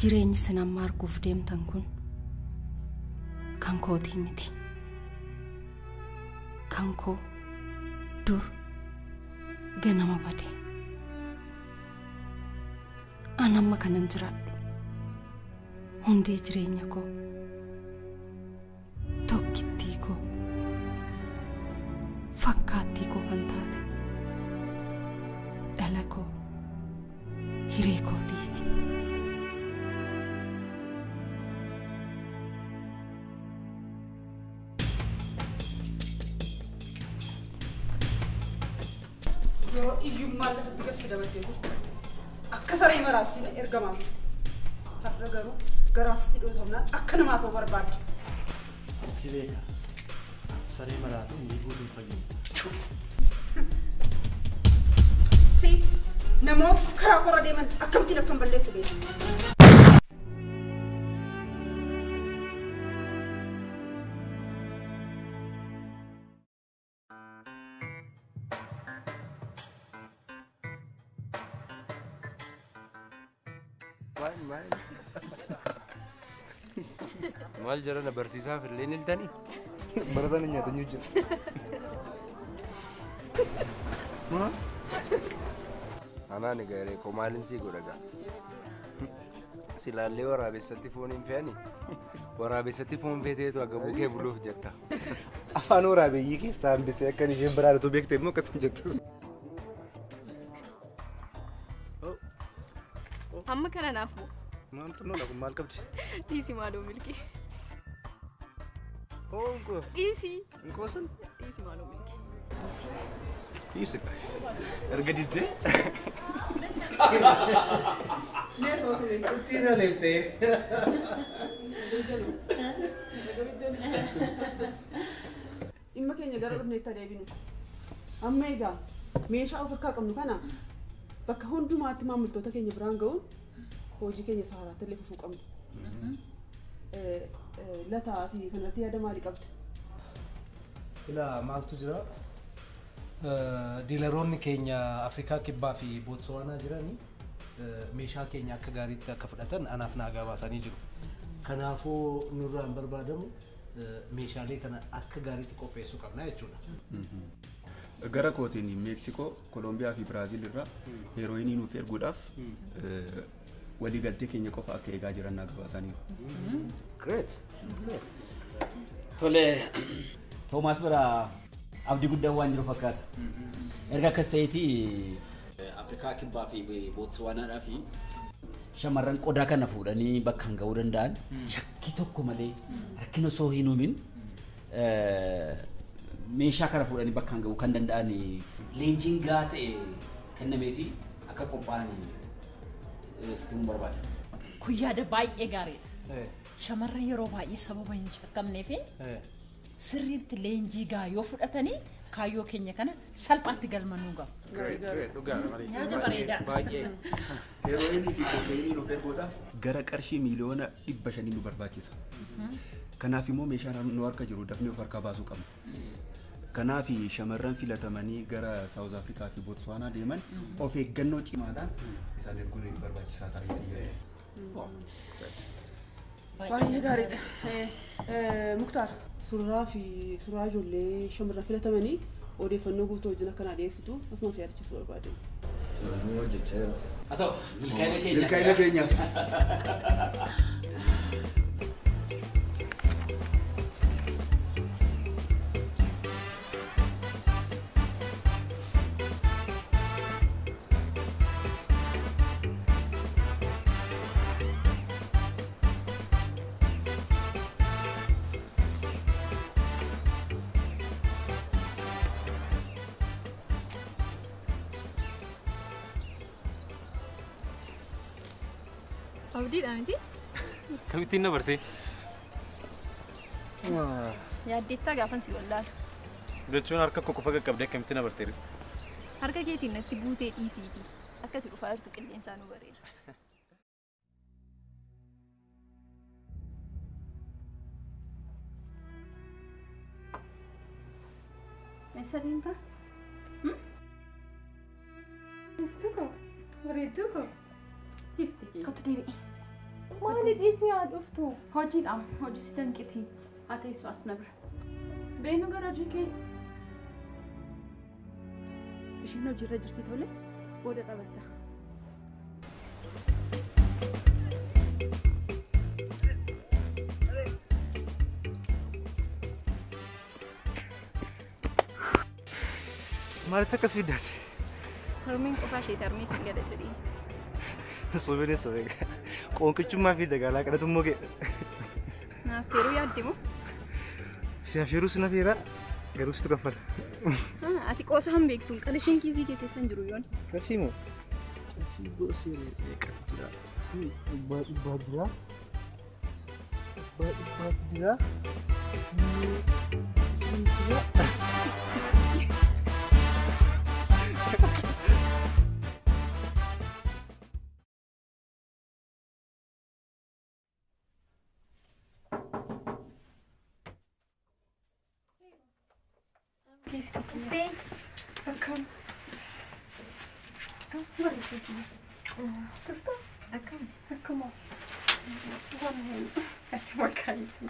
Jireenyi sinammaa arguuf deemtan kun kan kootii miti. Kan koo dur ganama bade. An amma kanan jiraadhu. Hundee jireenya koo, tokkittii koo, fakkaattii koo kan taate, dhala koo, hiree kootiifi. iyyummaa lafatti gassidamtee jirtu akka saree maraatti ergamaa har'a garuu garaasti dhootamnaan akka namaa ta'uu barbaadde. Si beeka saree maraatu inni guutuun fayyadu. Si namoota karaa korra deeman akkamittiin akkam balleessu beeku. Maal jarana barsiisaaf illee ni iltanii? Barataan nyaatanii jiru. Anaan egaa koo maalin sii godhagaa? Silaallee waraabessatti foon hin fe'anii? Waraabessatti foon feeteetu akka bukkee buluuf jetta. Afaan waraabeeyyii keessaa hambisee akkan isheen biraadhatu beekte immoo akkasuma jettu. Amma kana naafu. Maaltu nola kun maal qabdi? Dhiisi maaloo milki. Onko. Dhiisi. Nkoosan? Dhiisi maaloo milki. Dhiisi. Dhiisi ka. Erga diddee? Tira leftee. Dhimma keenya gara dhufneetti adeeminu. Amma egaa meeshaa of harkaa qabnu kana bakka hundumaatti maamiltoota keenya biraan ga'uun hojii keenya saaraatti illee fufuu qabnu. Lataati kanatti yaada maalii qabda? Ilaa maaltu jira? Diilaroonni keenya Afrikaa Kibbaa fi Bootsuwaanaa jiranii meeshaa keenya akka gaariitti akka fudhatan anaaf naagaa baasanii jiru. Kanaafuu nurraan barbaadamu meeshaalee kana akka gaariitti qopheessuu qabna jechuudha. Gara kootiin Meeksikoo, Kolombiyaa fi Biraaziil irraa heerooyinii nuuf erguudhaaf waliigaltee keenya qofa akka eegaa jiran naagaa baasanii. Great. Tole Toomaas bira abdii guddaa waan jiru fakkaata. Erga akkas ta'eeti Afrikaa Kibbaa fi Bootsuwaanaadhaa fi shamarran qodaa kana fuudhanii bakka ga'uu danda'an shakkii tokko malee rakkina osoo hin uumin meeshaa kana fuudhanii bakka ga'uu kan danda'an leenjiin gahaa ta'e kennameefi akka qophaa'an sitti barbaada. Kun yaada baay'ee gaariidha. Shamarran yeroo baay'ee sababa hin shakkamneef sirriitti leenjii gahaa yoo fudhatanii kaayyoo keenya kana salphaatti galmanuu gahu. Yaada bareedaa. Baay'ee. Heerooyinii fi kookeenii nuuf erguudhaaf gara qarshii miliyoona 500 nu barbaachisa. Kanaaf immoo meeshaan nu harka jiru dafnee of harkaa baasuu qabna. Kanaaf shamarran filatamanii gara South Africa fi Botswana deeman of eeggannoo cimaadhaan isaan erguun barbaachisaa ta'ee Baay'ee gaariidha. Muktaar, suuraa fi suuraa ijoollee shamarran filatamanii odeeffannoo guutuu wajjin akkanaa dhiyeessitu akkasumas yaadachiisuu barbaadamu. Haa ta'u, milkaa'ina keenyaaf. Abdiidha miti? Kamittiin na bartee? Yaaddeettaa gaafan si wallaala. Jechuun harka koo qofa qaqqabdee akkamittiin na bartee? Harka keetiin natti buutee dhiisiiti. Akkati dhufaa jirtu qilleensaa nu bareera. Eessa deemta? Iftuko? Bareedduko? Ifti kee. Kottu deebi'i. Maali dhiisii haa dhuftu? Hojiidhaan hojii si danqitii. Haa teessu as na bira. Beenu gara hojii kee. Isheen hojiirra jirti tole booda taphatta. Maalitti akkas fiddaati? Harmeen qofaa ishee tarmee kan gada jedhee. Sobeen sobee qoonqichummaa fi dagaalaa kadhatummoo kee. Naaf yeroo yaadde moo? Si afeeruu si nafeeraa garuu situ kaffala. Ati qoosa han beektuun qarshii kiisii kee keessa hin jiru yoon. Qarshii moo? Qarshii goosii meeqatu jira? Si dhibbaa jira? Dhibbaa jira? Akkam. Bareeddu. Tufta. Akkam. Waan hin akkam akkaiti.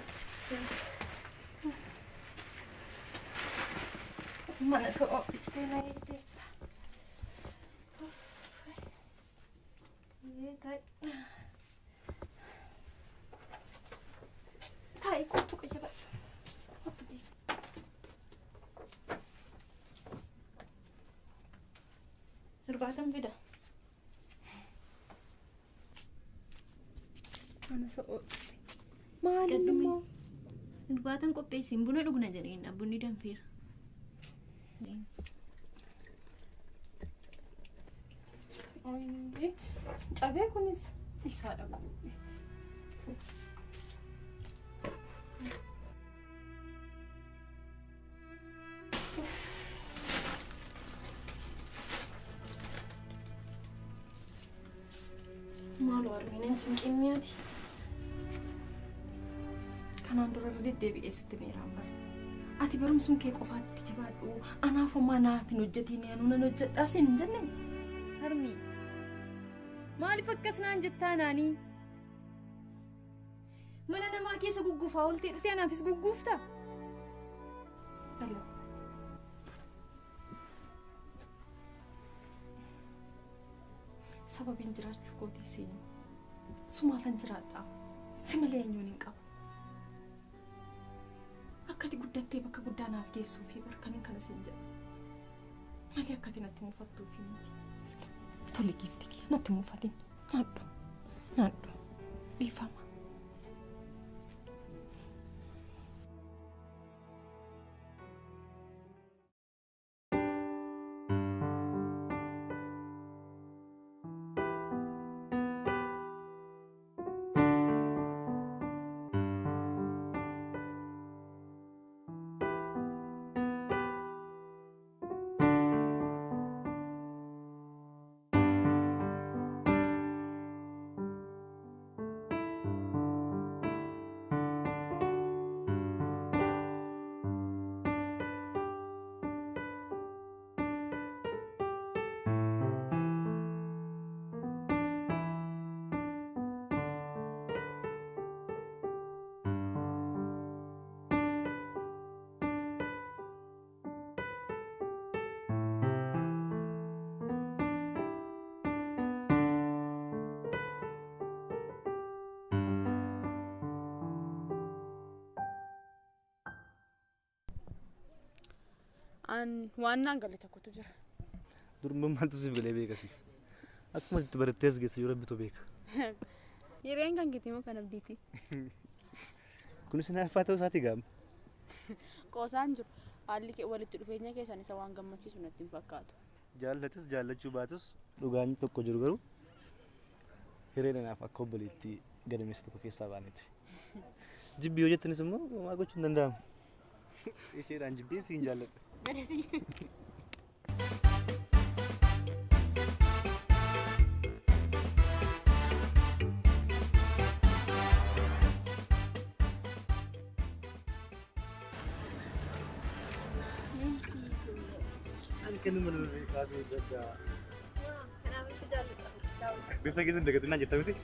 Mana so istena ite. Tai kottu kaya. Kottu di. Irbaatan fida. Mana so Maali immoo? irbaatan qopheessin buna dhugna jedheenna bunni danfeera. Oyi, cabee kunis isaa dhaqu. Maaloo argina sin qimmiyaati. Kanaan dura deddeebi'ee sitti meeraan bara. Ati barumsuun kee qofaatti jabaadhu. Anaaf homaa naaf hin hojjetiin yaanu nan hojjedhaa sin hin jenne. Harmi. Maaliif akkas naan jettaa naanii? Mana namaa keessa gugguufaa ooltee dhuftee anaafis gugguufta? Dhala. Sababiin jiraachuu kootii seenu. Sumaafan jiraadhaa. Si malee eenyuun hin qabu. Akkati guddattee bakka guddaa naaf geessuu fi barkan kana sin jedha. Malee akkati natti mufattuu fi miti. Tole giifti kee natti mufatin. Nyaadhu. Dhiifama. waan naan galle tokkotu jira. Durummaantu siif galee beekasi. Akkuma itti barattees geessa yoo rabbitu beeka. Yereen kan keetii moo kan abdiiti? Kunis naaffaa ta'uu isaati gaama. Qoosaan jiru. Haalli walitti dhufeenya keessan isa waan gammachiisu natti hin fakkaatu. Jaallatis jaallachuu baatus dhugaan tokko jiru garuu hiriiranaaf akka obboleetti gadameessa tokko keessaa baaneeti. Jibbii yoo jettanis immoo maa gochuu hin danda'amu. Isheedhaan jibbii siin jaalladha. Kan mana kami jaga. Kenapa sih jalan? Biasa kita deketin aja tapi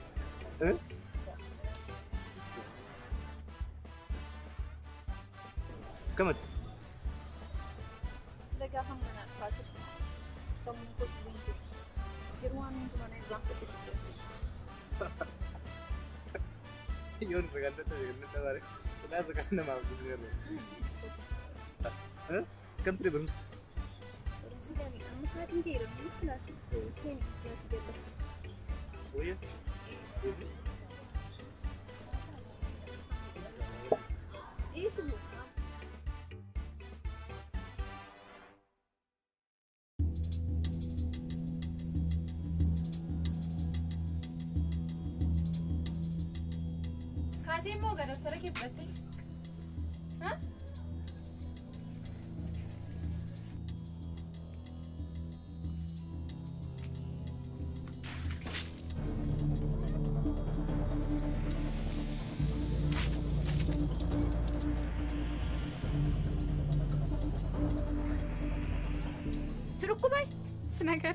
Kamat? Sudah gampang mana baca. Semua kos buntu. Kiruan itu mana yang berangkat di sini. Yon sekarang tu yang tawar. Sudah sekarang nama aku sendiri. Kan tu bagus. Sudah nih, kamu saat ini kira nih kelas ini kelas berapa? Oh ya. Ini semua. Kaji mau gak daftar lagi berarti? Hah? Surukku bay, senagar.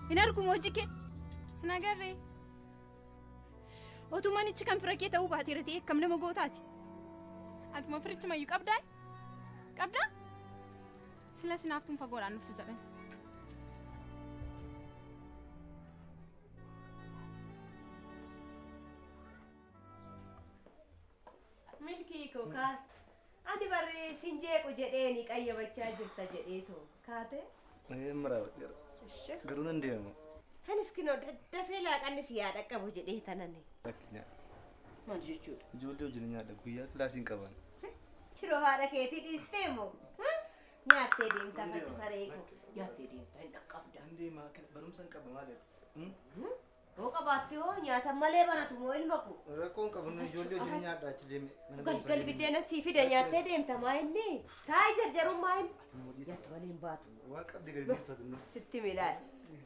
Ini aku mau jike, senagar. Waktu mana cikam pergi tahu bahati reti, kamu nama gue tadi. Aku mau pergi cuma yuk abda, abda. Silas naftum pagoran naftu jalan. Milki kokat. Adi barre sinjee ko jedheeni qayyabachaa jirta jedheetu kaate. Marawa garuu nan deemu. Anis kinoo daddafee laaqanni si yaada qabu jedhee tanani. Rakkinya. Maal jechuudha? Ijoollee wajjin nyaadha guyyaa kilaasiin qaban. Shiroo haadha keetii dhiistee moo? Nyaattee deemtaa fachu saree koo. Nyaattee deemtaa hin dhaqqabda. Hin deemaa barumsa hin qaba maaliidha? Hoo qabaatte hoo nyaata malee baratu moo ilma koo? Rakkoon qabu ijoollee wajjin nyaadha achi deeme. Galgal biddeena sii fide nyaattee deemta maa inni? Taa'ii jarjarummaa inni? Nyaata malee hin baatu. Waa qabdi galmeessatu nu. Sitti milaal.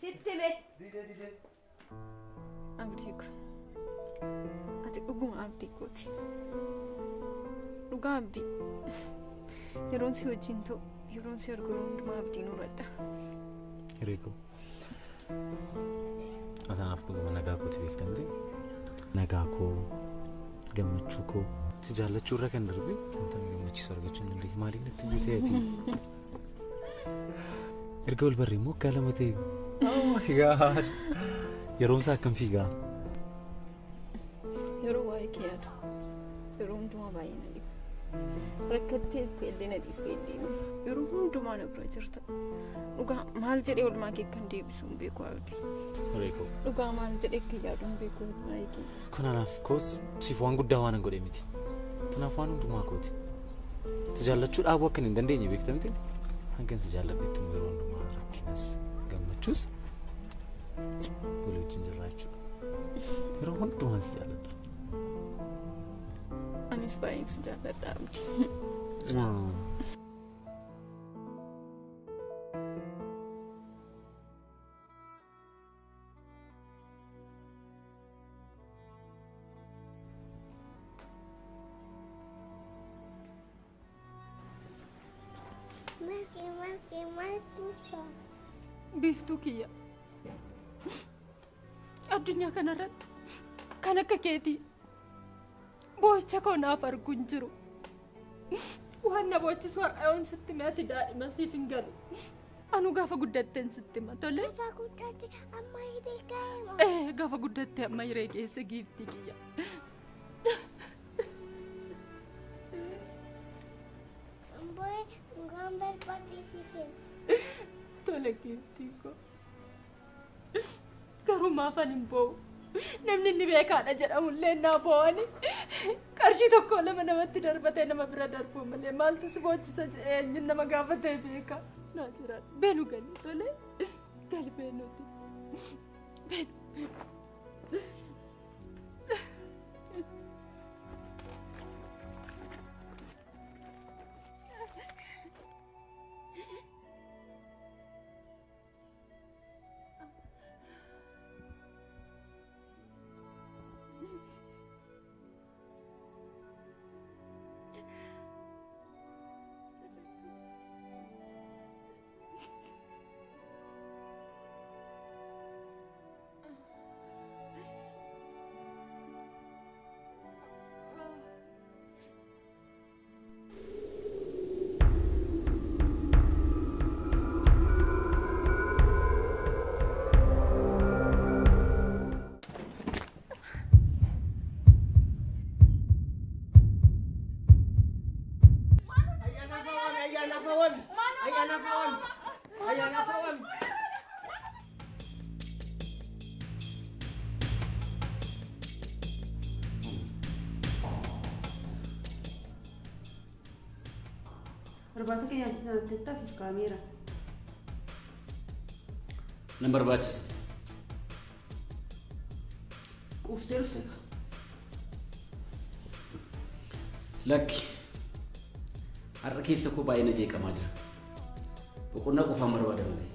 Sitti me. Didee. Abdiiku. Ati dhuguma abdii kooti. Dhugaa abdii. Yeroon si wajjin ta'u, yeroon si arginu hundumaa abdii nurradha. Riiko. Atanaaf dhuguma nagaa kooti beektamti. Nagaa koo, gammachuu koo, si jaallachuu irra kan darbe wanta gammachiisu argachuu hin dandeenye maaliin natti biteeti. Erga wal barree immoo akka lama ta'e. Oh my god. Yeroon isaa akkam fiigaa. Yeroo waa'ee kee yaadu. Yeroo hundumaa baay'ee na dhiba. Rakkattee itti illee na dhiistee deemu. Yeroo hundumaa na bira jirta. Dhugaa maal jedhee oolmaa kee kan deebisu hin beeku abdii. Riiko. Dhugaa maal jedhee akka yaadu hin beeku waa'ee kee. Kun anaaf koos siif waan guddaa waan hin godhe miti. Kanaaf waan hundumaa kooti. Si jaallachuu dhaabuu akka hin dandeenye beektamti. Hanqin si jaalladhetti immoo yeroo hundumaa rakkinas gammachuus walii wajjin jiraachuu. Yeroo hundumaa si jaalladha. Anis baay'een si jaalladha abdii. Biftuu kiyya. Addunyaa kanarratti kan akka keetii boo'icha koo naaf arguu hin jiru. Waan na boo'ichisu har'ayoon sitti mee ati daa'ima siif hin galu. Anu gaafa guddatteen sitti hima tole. Gaafa guddatte amma hiree ga'eema. Gaafa guddatte amma hiree geesse giiftii kiyya. Boy, gambar partisikin. Tole giiftii koo. Garuu maafan hin boo'u. Namni inni beekaadha jedhamullee naa boo'ani. Qarshii tokko lama namatti darbatee nama bira darbuu malee maaltu si boochisa eenyuun nama gaafatee beeka. Naa jiraan beenu galii tole. Gali beenuti. Irbaata keenya nyaattettaasiif kaameera. Nan barbaachisa. Quuftee dhufte ka. Lakki. Har'a keessa koo baay'ee na jeeqamaa jira. Boqonnaa qofaan barbaada malee.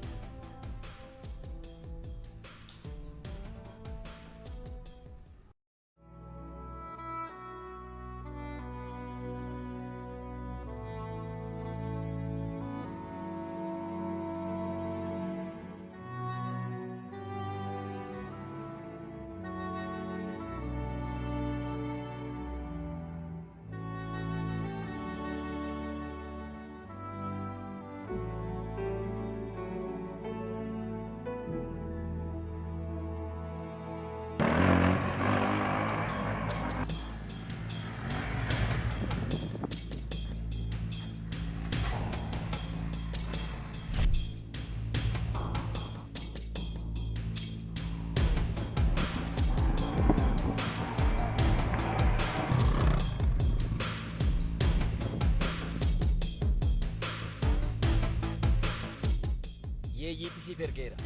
Yeeyiiti siif ergeera.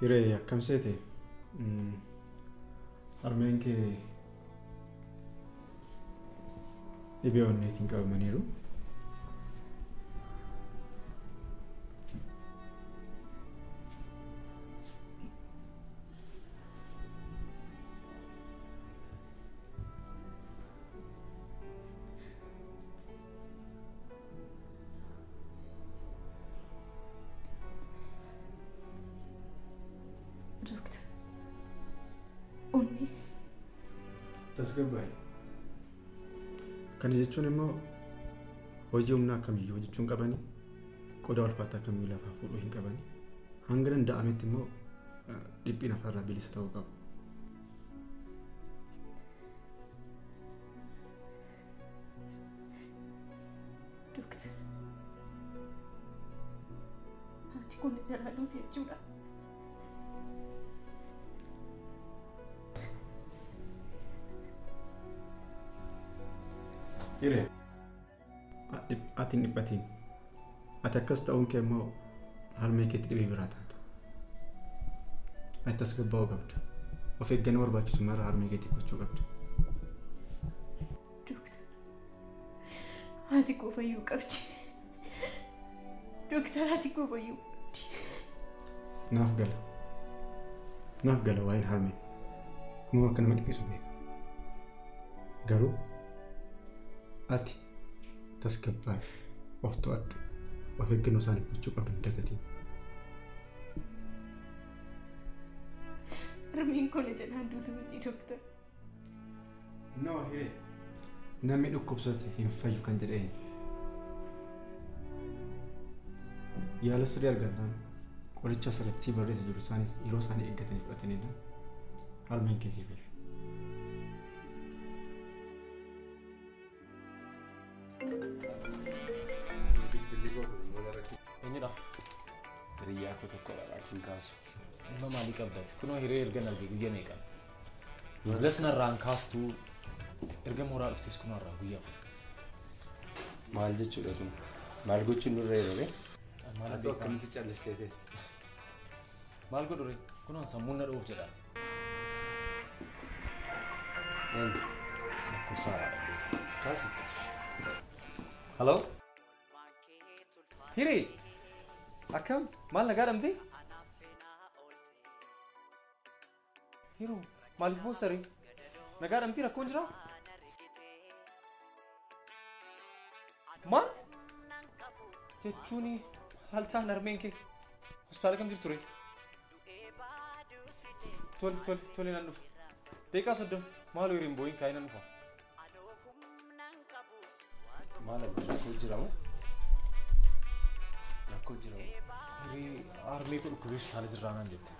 Hiree akkam seete? Harmeen kee dhibee onneetiin qabamaniiru. Tasgabbaa'e. Kana jechuun immoo hojii humnaa akkamiyyuu hojjechuun qabanii qodaa ulfaataa akkamiyyuu lafaa fuudhuu hin qabanii hanga danda'ametti immoo dhiphina afaarraa bilisa ta'uu qabu. Dooktar, haati kun jalaa duute jechuudha. Hiree, ati hin dhiphatiin. Ati akkas ta'uun kee immoo harmee keetti dhibee biraa taata. Ati tasgabbaa'uu qabda. Of eeggannoo barbaachisu mara harmee keetti gochuu qabda. Dooktar, haati koo fayyuu qabdi. Dooktar, haati koo fayyuu qabdi. Naaf gala waa'een harmee. Humna akka nama dhiphisu beeka. Garuu ati tasgabbaa'i, of to'adhu, of eeggannoo isaaniif gochuu qabdu hin dagatiin. Harmeen koo na jalaan duutu miti dooktar. Noo hiree, namni dhukkubsate hin fayyu kan jedheen. Yaala sirrii argannaan qoricha asirratti barreessa jiru isaanis yeroo isaanii eeggatanii fudhatanidha. Harmeen keessii fayyu. Eenyudha? Hiriyaa koo tokkodha laakiin kaasu. Ilma maalii qabdati? Kunoo hiree erga argee guyyaa meeqa? Miilas narraan kaastuu erga mooraa dhuftes kunoo irraa guyyaa afur. Maal jechuudha kun? Maal gochuun nurra yeroo Maal ati akkamitti callistee teesse? Maal godhure? Kunoo sammuun na dhuuf jedha. Lakkoofsaadha. Kaasi. Hello? Hiree? Akkam? Maal nagaa dhamte? Hiroo, maaliif boosaree? Nagaa dhamte rakkoon jira? Maal? Jechuun haal ta'an harmeen kee hospitaala kam jirtu ture? Tole nan dhufa. Deeqaa 30 maaloo hiriin booyin kaa'ee nan dhufa. Maal rakkoo jira moo? Rakkoo jira moo? Hirii harmee koo dhukkubee hospitaala jirraa naan jette.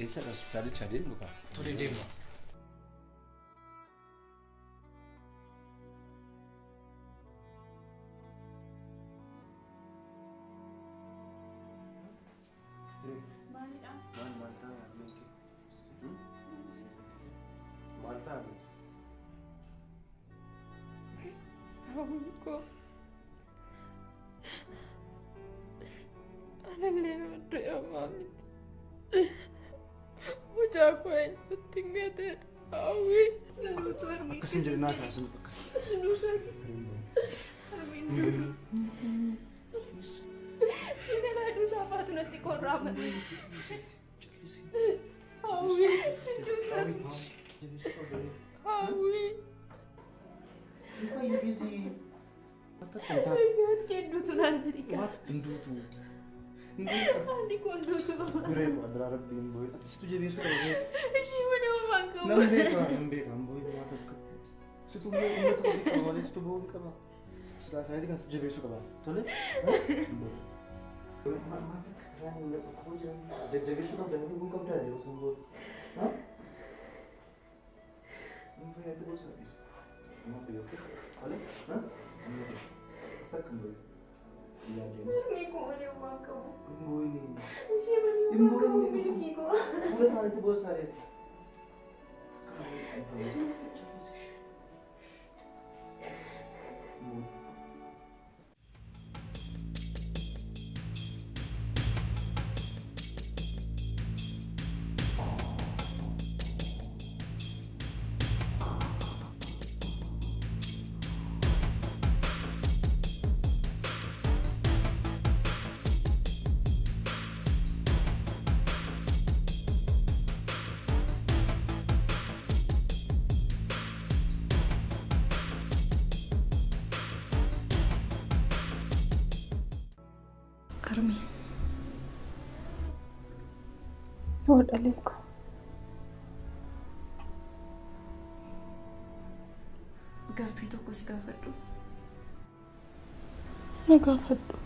Eessadha hospitaalicha adeemnu kaa? Tole deemna. Aku analle udah ya mami. Bocah aku yang tinggal deh. Awi. Selalu tuh Armin. Kesin jadi nak asal kesin. Aduh sakit. Armin. Sini lah aduh siapa tuh nanti koram. Awi. Awi. Kok ini busy? Ingat kendutu nanti kan? Kendutu. Andi kendutu. Gure ko adra rab din boy. Atis tu jadi sudah ya. Siapa dia mangga? Nambe ka boy mata ka. Situ boy ini tu ko wali situ boy ka ba. Setelah saya kan jadi suka ba. Tole? Mama kesalahan ini aku jangan jadi suka dan ibu kamu dah dia sembuh. Hah? Mungkin itu bos habis. Mau pergi oke? Boleh? Hah? Apa kembali? Iya, James. Ini kok ada uang kamu? Ibu ini. Siapa dia uang kamu miliki kok? Udah sana itu bos saya. Armi. Wad alaikum. Gaaffii tokko si gaafadhu. Na gaafadhu.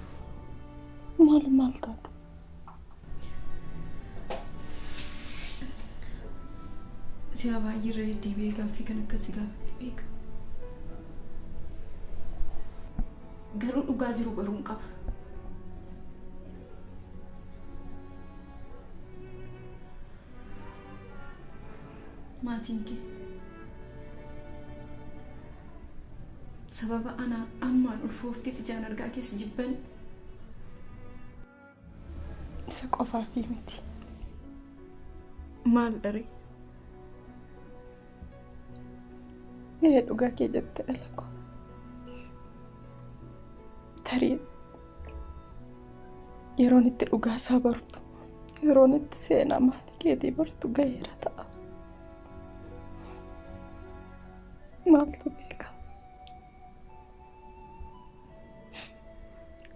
Maal taate? Si'a baay'ee irra deddeebi'ee gaaffii kan akkasii gaafadhe beeka. Garuu dhugaa jiru baruun qaba. Maatiin kee sababa anaan ammaan ulfoofteef ijaan argaa keessa jibban Isa qofaafii miti. maal dharee? Dhugaa kee jette dhala koo. Tarii yeroon itti dhugaa isaa bartu, yeroon itti seenaa maatii keetii bartu gaheera ta'a. Maaltu beeka?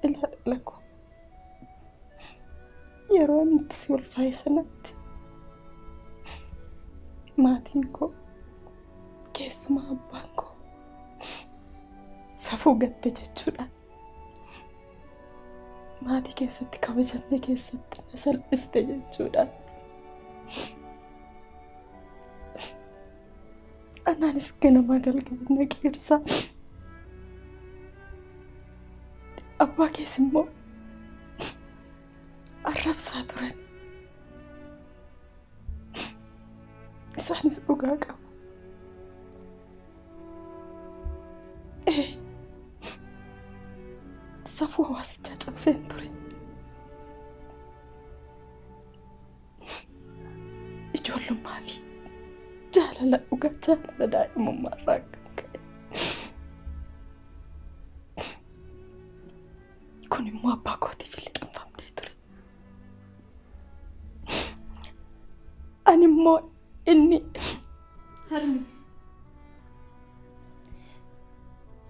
Ilaa dhala koo. Yeroon itti si ulfaa'e sanatti maatiin koo keessumaa abbaan koo safuu gatte jechuudha. Maatii keessatti kabajamne keessatti na salphiste jechuudha. Anaanis ganama galgalina qeersaa. Abbaa keessa immoo arrabsaa turan. isaanis dhugaa qabu. Safuu hawaasichaa cabseen ture. Ijoollummaa fi jaalala dhugaa jaalala daa'imummaa irraa kan ka'e. Kun immoo abbaa kootiif liqinfamnee ture. Ani immoo inni Harmi.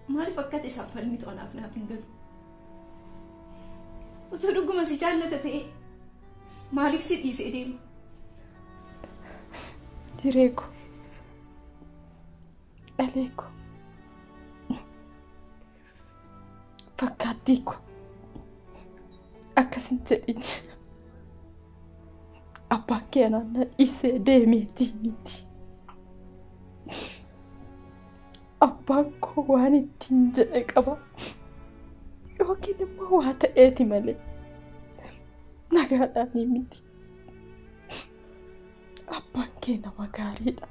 Maaliif akkati isaan falmitu anaaf naaf hin galu? Utuu dhuguma si jaallata ta'e maaliif si dhiisee deema? Hireeko. Dhaleeko. Fakkaattii ko. Akkasin jedhin. Abbaan kee naannoo dhiisee deemeetii miti. Abbaan koo waan ittiin jedhe qaba. Yookiin immoo waa ta'eeti malee. Nagaadhaanii miti. Abbaan kee nama gaariidha.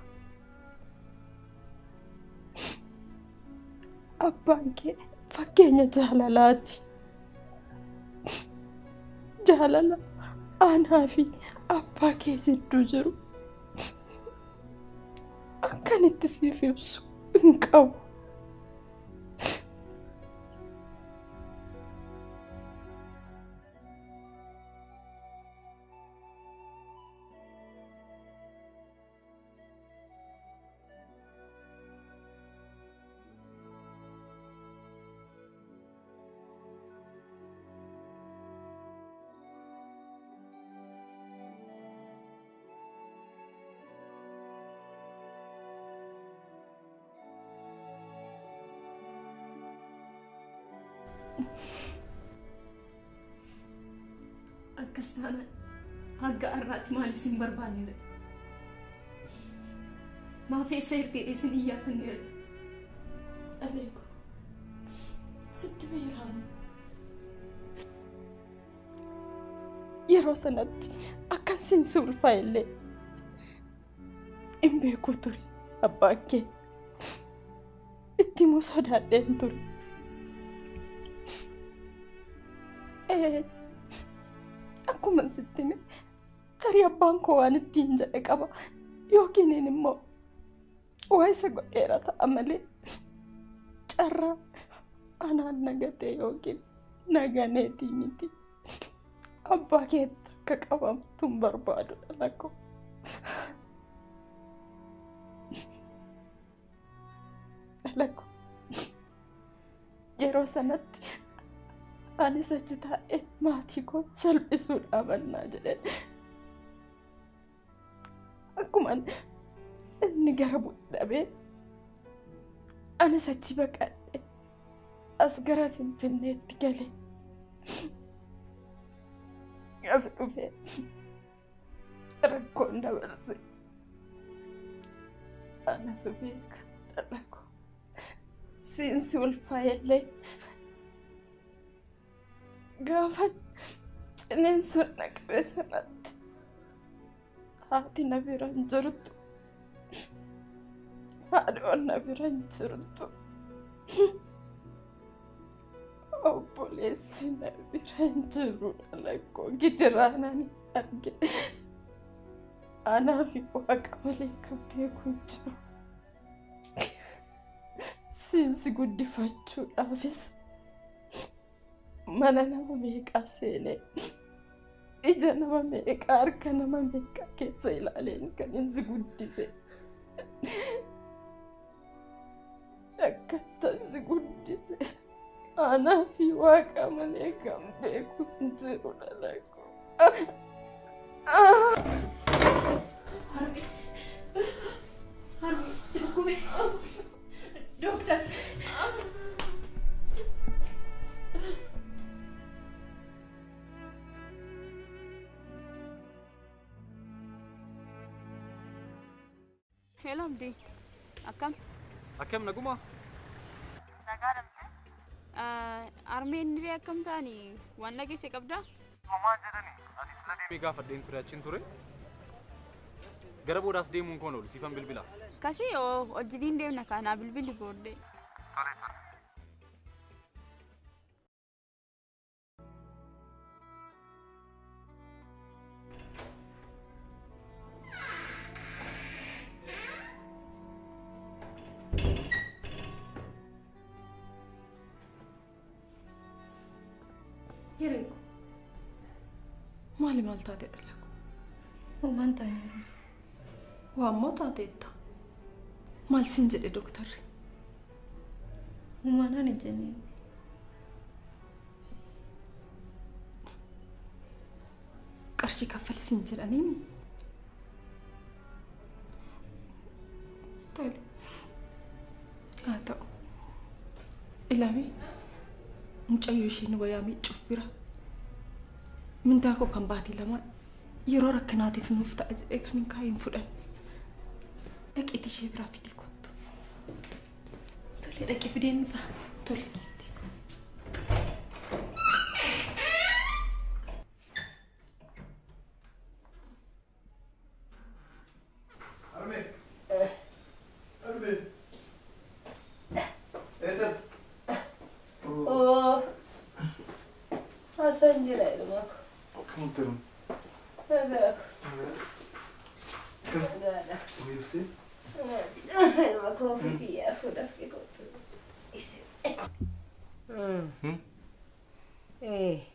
Abbaan kee fakkeenya jaalalaati. Jaalala anaa fi abbaa kee jidduu jiru. Akkanitti siif ibsu hin qabu. Akkas taanaan hanga har'aatti maaliif isin barbaanneera? Maaf eessa hirtee isin iyyaatanneera? Dhaleeko. Sitti miiramu. Yeroo sanatti akkan siinsi ulfaa illee hin beeku ture abbaan kee. Itti immoo sodaadheen ture. Akkuma sitti tarii abbaan koo waan ittiin jedhe qaba yookiin immoo waa isa godheera ta'a malee carraa anaan nagatee yookiin naganeetii miti. Abbaa keetti akka qabamtu hin barbaadu dhala koo. Dhala koo yeroo sanatti anis achi taa'ee maatii koo salphisuudhaa mannaa jedhee akkuma inni gara bu'ee anis achi baqadhee as gara Finfinneetti galee as dhufee rakkoon dabarse anatu beeka dhala koo siinsi ulfaa'ellee gaafa cineensuun naqabe sanatti haati na bira hin jirtu haadhoon na bira hin jirtu obboleessi na bira hin jiru dhala koo gidiraanaan arge anaa fi waaqa malee kan beeku hin jiru siinsi guddifachuudhaafis mana nama meeqaa seenee ija nama meeqaa harka nama meeqaa keessa ilaaleen kan inni guddise akkaataan si guddise anaa fi waaqa malee kan beeku hin jiru dhala koo. Harmi si dhukkube. Doktor. Hello, Abdi. Akkam? Akkam naguma? Nagaa dhabde? Armeen diree akkam ta'anii waan dhageesse qabdaa? Homaa jedhani ati sila deemee gaafadheen ture achiin ture. Gara boodaas deemuun koon oolu siifan bilbila. Kasii hojiin deemna kanaa bilbilli booddee. Hiriko. Maali maal taate dhalaku? Uumaan taane. Waan moo taateetta? Maal siin jedhe doktarri? Uumaan ani jennee. Qarshii kaffali siin jedhanii. Tole. Haa ta'u. Ilaami. Mucayyoo ishiin wayaa miiccuuf bira. Mindaa koo kan baatii lama yeroo rakkinaatiif nuuf ta'a jedhee kan hin kaayin fudhanne. Dhaqiitii ishee biraa fidee kottu. Tole dhaqee fideen dhufa. Tole.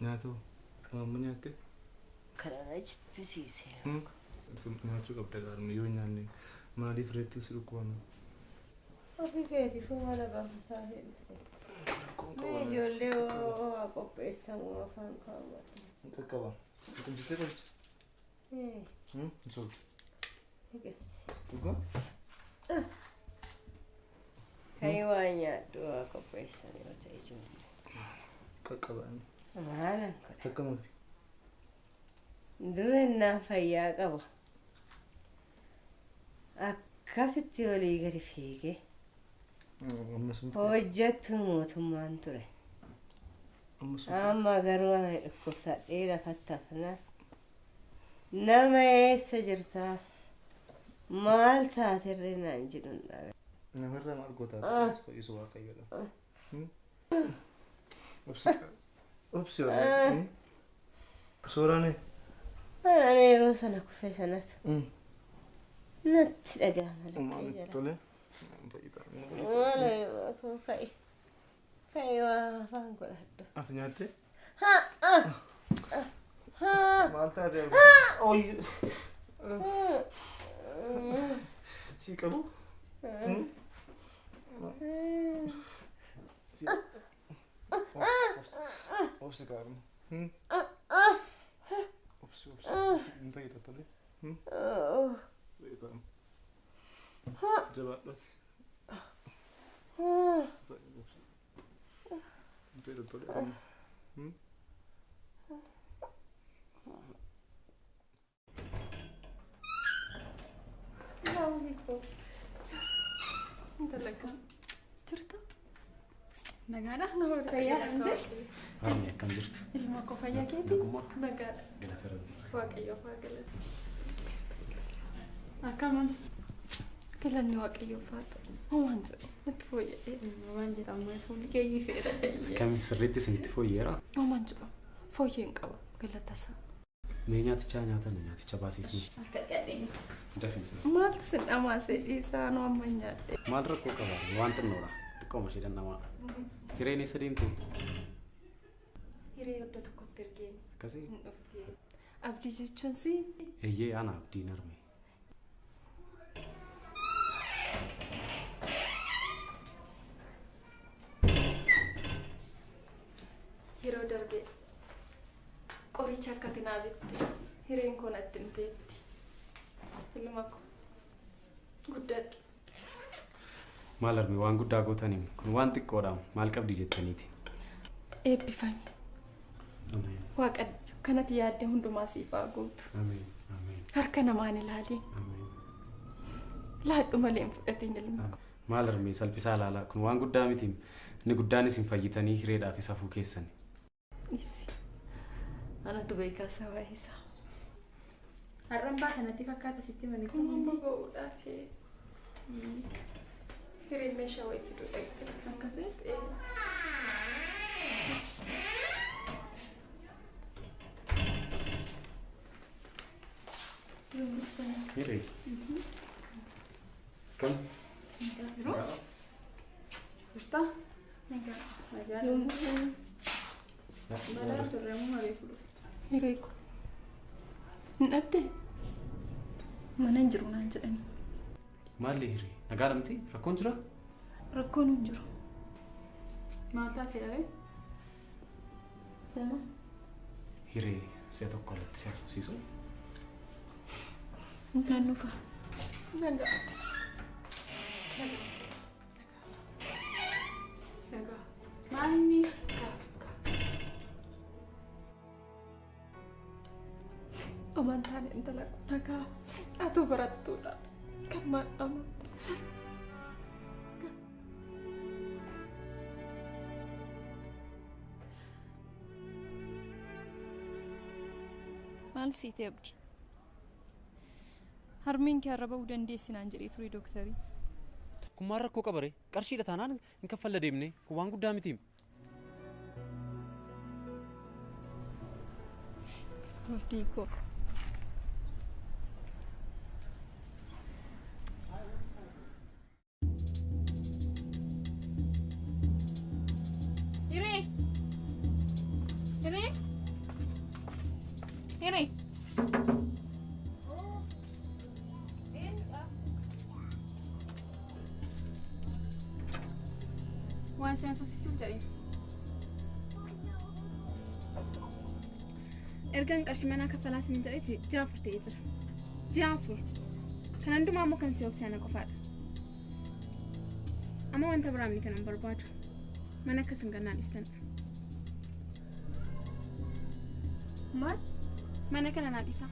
Nyaatu amma nyaatte? Kana jibbisiise. Nyaachuu qabda gaaruma yoo nyaanne maaliif reetti si dhukkubamu? Ofii keetiif mala gaafumsaa hedduuti. Ijoollee waa qopheessamu afaan kaawwatu. Qaqqaba. Kunjisee tolchi. Nsooti. Dhugaa? Kayi waa nyaadhu waa qopheessan yoo ta'e ijoollee. Qaqqabaan. Maalan godha. Akkamitti? Durannaa fayyaa qaba. Akkasitti olii gadi fiigee. Hojjettu mootummaan ture. Amma garuu ana dhukkubsadhee lafatti hafnaan. Nama eessa jirtaa? Maal taaterree naan jedhuun dhabe. Namarraa maal gootaa fayyisuu waaqayyoodha. Obsi wala. Soorane. Ana yeroo sana kufe sanatu. Natti dhaga'ama. Maaliif tole? Maala yoo kai. Kai waa afaan godhadhu. Ati nyaatte? Ha. Maal taatee? Oy. Si qabu? Si. Obsi kaaruma. Obsi. Inte hitta tole. Fayyadamu. Jabaadhati. Inte hitta tole. Jirta? Nagaadha? Nama fayyaa dhante? Harmi akkam jirtu? Ilma koo fayyaa keeti? Nagaadha. Galata rabbi. Waaqayyoof haa galatu. Akkaman? Galanni waaqayyoof haa ta'u. Waan jedhu natti fooyya'ee. Waan jedhamu fuulli keeyyii feera. Akkami sirriitti isinitti fooyyeera? Waan jedhu fooyyeen qaba galatasaa. Mee nyaatichaa nyaatan nyaaticha baasiifni. Akka gadheen. Dafinte. Maaltu sin dhamaasee dhiisaa nu amma nyaadhe. Maal rakkoo qaba? Waan xinnoodha. Xiqqooma ishee dannamaa. Hireen eessa deemte? Hiree iddoo tokkotti ergeen. Akkasii? Hin dhuftee. Abdii jechuun si? Eeyyee ana abdiin arme. Yeroo darbee qoricha akkati naa bitte hireen koo natti himteetti. Ilma koo guddadhu. Maal arme waan guddaa gootaniin kun waan xiqqoodha maal qabdi jettaniiti. Eebbifame. Ameen. Waaqayyo kanatti yaadde hundumaa siif haa guutu. Ameen. Ameen. Harka namaan ilaali. Ameen. Laadhu malee hin fudhatin ilma. Maal arme salphisaa ilaalaa kun waan guddaa miti. Inni guddaan isin fayyitanii hireedhaaf isa fuu keessan. Isi. Anatu beekaa saba isaa. Har'aan baatanatti fakkaata sitti mani kun amma ba'uudhaaf hireen meeshaa wayii fiduu dhaqxe akkasitti. Hiree. Kam? Birta? Nagaa. Badaa turre mu malee fuudhu. Hiree ko. Hin dhabde? Mana hin jiru naan jedhani. Maalli hiree? Nagaa dhamti? Rakkoon jira? Rakkoon hin jiru. Maal taatee dhabee? Uma. Hiree si'a tokko alatti si haasofsiisu? Intaan dhufa. Nagaa. Nagaa. Maalni? Amantaan intala nagaa atu barattuudha. Kan maal amanta. Maal siitee abdi? Harmeen kee arraba ba'uu dandeessinaan jedhee ture dooktarii. Kun maal rakkoo qabare? Qarshiidha taanaan hin kaffalla deemne. Kun waan guddaa miti. Abdii koo. Hiree! Hiree! Hiree! Waan si haasofsiisuuf jedhee. Ergaan qarshii manaa kaffalaa sin jedhee ji'a 4 ta'ee jira. Ji'a 4. Kan hundumaa immoo kan si obse ana qofaadha. Amma wanta biraamni kan hin barbaadu. Mana akkas hin gannaa dhistan. Maal? Mana kana naa dhisa.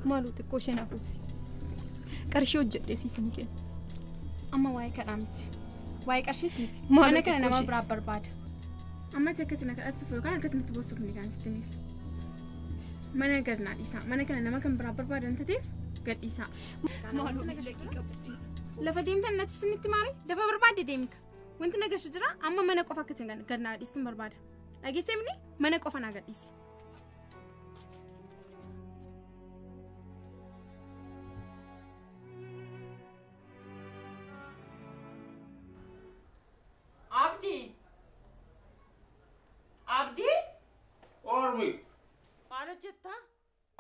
Maaloo xiqqoo ishee naaf obsi. Qarshii hojjedhee siif hin kennu. Amma waa'ee kadhaa miti. Waa'ee qarshiis miti. Maaloo Mana kana nama xiqqoo biraa barbaada. Amma akkatti na kadhatuuf yookaan akkatti natti boosuuf ni kan sitti miif. Mana gad naa dhiisaa. Mana kana nama kan biraa barbaadan tateef gad dhiisaa. Maaloo daqiiqa qabdi. Lafa deemtan natti isinitti maari? Lafa barbaadde deemika. Wanti nagashu jira amma mana qofa akkatti gad naa dhiistuun barbaada. Dhageessee mini mana qofa naa gad dhiisi. Abdi! Abdi! Ormi! Maal hojjettaa?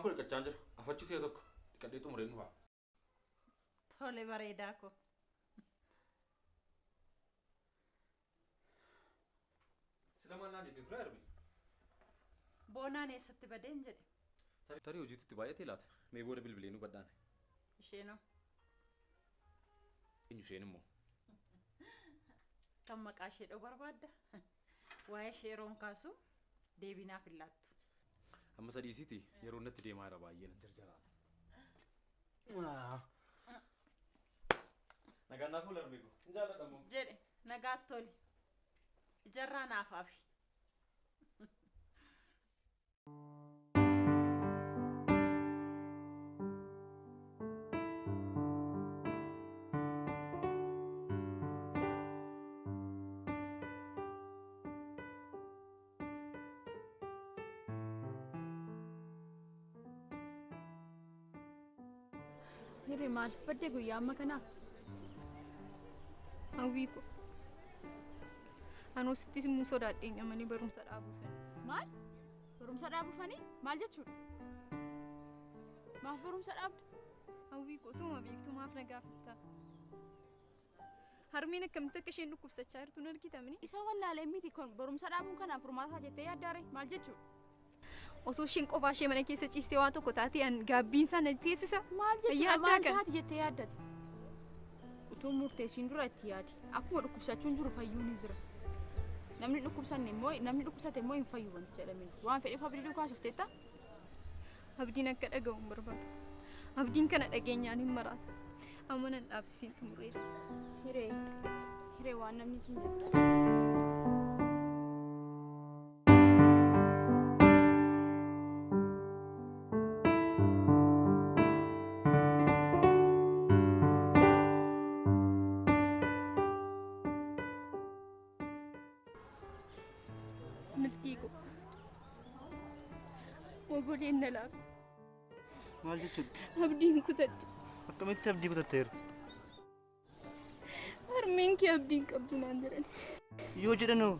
Kun dhiqachaa jira. Afachi si'a tokko dhiqadhee xumuree nu ba'a. Tole bareedaa ko. Sila maal naan jettee ture Armi? Boonaan eessatti badeen jedhe. Tarii hojiitti baay'atee laata? Mee booda bilbilee nu badhaane. Isheenoo. Eenyu isheen immoo? Kan maqaa ishee dha'u barbaadda. Waa'ee ishee yeroon kaasu deebinaaf hin laattu. Amma sadiisiiti yeroo natti deemaa jira baay'ee na jarjaraa. Nagaan naaf oola Armiiko. Hin jaalladhamu. Jedhe nagaatti toli. Ijarraa naaf hafi. Hiree maal fadde guyyaa amma kanaaf? Hawwii ko. Anoo sittis immoo sodaadheen amanii barumsa dhaabuufani. Maal? Barumsa dhaabuufani? Maal jechuudha? Maaf barumsa dhaabdu? Hawwii ko tuuma beektu maaf na gaafatta? Harmeen akkamitti akka isheen dhukkubsachaa jirtu nan argitamni. Isa wallaalee miti kun barumsa dhaabuun kanaaf furmaataa jettee yaaddaare maal jechuudha? Osoo isheen qofaa ishee mana keessa ciistee waan tokko taatee an gaabbiin isaa na teessisa. Maal jechuudha? Maal taati jettee yaaddate? Utuu murteessiin dura itti yaadi. Akkuma dhukkubsachuun jiru fayyuu ni jira. Namni dhukkubsate immoo hin fayyu wanti jedhameen. Waan fedheef abdii kaasufteetta? Abdiin akka dhaga'u hin barbaadu. abdiin kana dhageenyaan hin maraata. Amma nan dhaabsisiin xumureera. Hiree waan namni siin jedhu. Wagoleen na laaf. Maal jechuudha? Abdiin kutadhe. Akkamitti abdii kutatteera? Harmeen kee abdiin qabdu naan jedhan. Yoo jedhanoo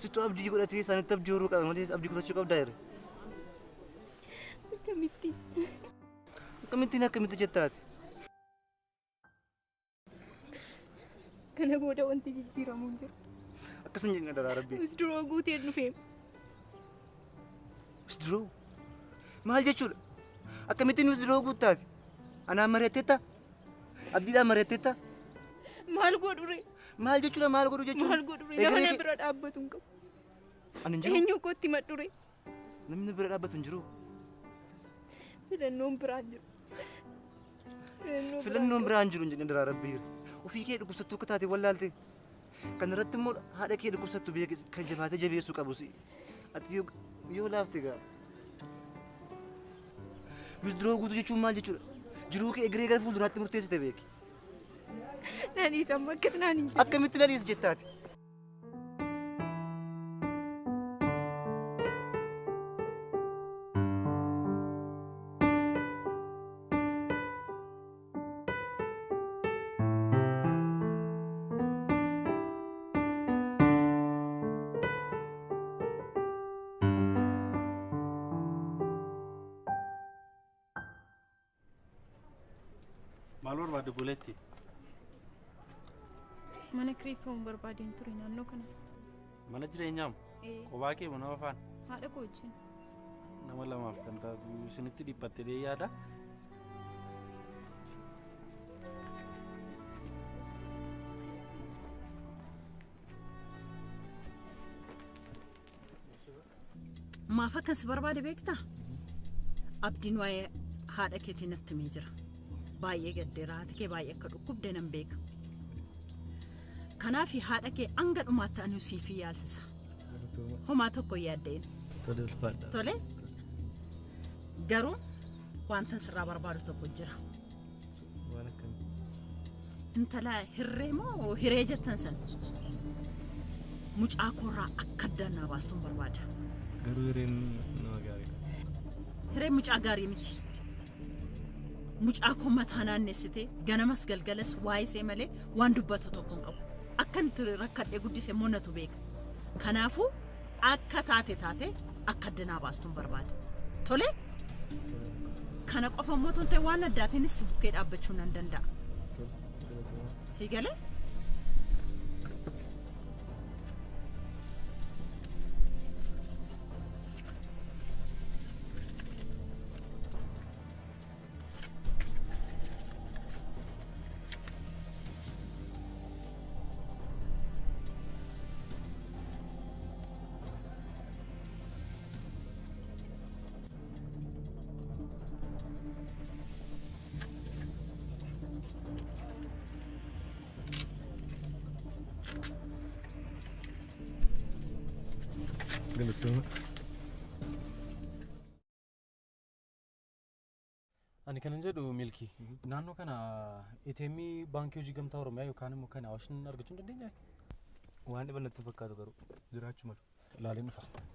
situ abdii godhatee isaanitti abdii horuu qaba malee abdii kutachuu qabdaa jira. Akkamitti jettaati? Kana booda wanti jijjiiramuu hin jiru. Akkasin jedhina daraa rabbii. Usduroo guutee dhufee. Usduroo? Maal jechuudha? Akkamittiin usduroo guuttaati? Anaan mari'atteetta? Abdiidhaan mari'atteetta? Maal godhure? Maal jechuudha maal godhu jechuudha? Maal godhure? Nama na bira dhaabbatu hin qabu. Ani hin jiru? Eenyu kootti madhure? Namni bira dhaabbatu hin jiru? Filannoon biraan jiru. Filannoon biraan jiru hin jedhine daraa rabbii. Ofii kee dhukkubsattuu akka taate wallaalte. Kan irratti immoo haadha kee dhukkubsattu kan jabaatee jabeessuu qabus. Ati yoo laafte gaa. Usduroo guutuu jechuun maal jechuudha? Jiruu kee egeree gara fuulduraatti murteessite beeki. Naniis amma akkas naan hin jedhu. Akkamitti naniis jettaati? Maal barbaadde buleetti? Mana kireeffamuun barbaadeen ture naannoo kana. Mana jireenyaa kophaa kee mana afaan? Haadha koo wajjin. Nama lamaaf kan taatu isinitti dhiphattee yaada? Maaf akkas barbaade beektaa? Abdiin waa'ee haadha keetii natti himee jira. Baay'ee gaddeera haati kee baay'ee akka dhukkubde nan beeka. Kanaaf haadha kee hanga dhumaatti anu siif yaalsisa. Homaa tokko yaaddeen. Tole. Garuu wanta sirraa barbaadu tokko jira. Intala hirree moo hiree jettan san? Mucaa koorraa akka addaan baastuun barbaada. Garuu hireen nama gaarii. Hiree mucaa gaarii miti. Mucaa koo mataa naannessitee ganamas galgalas waa'isee malee waan dubbatu tokko hin qabu. Akka inni rakkadhee guddise moonatu beeka. Kanaafuu akka taate akka addaan baastuun barbaada. Tole? Kana qofa immoo ta'e waan addaatiinis bukkee dhaabbachuu nan danda'a. Si galee? Ani kanan jedhu milkii naannoo kana ATM baankii hojii gamtaa Oromiyaa yookaan immoo kan Awaashin argachuu hin dandeenyaa? Waan dhiban natti fakkaatu garuu jiraachuu malu. Ilaaleen dhufa.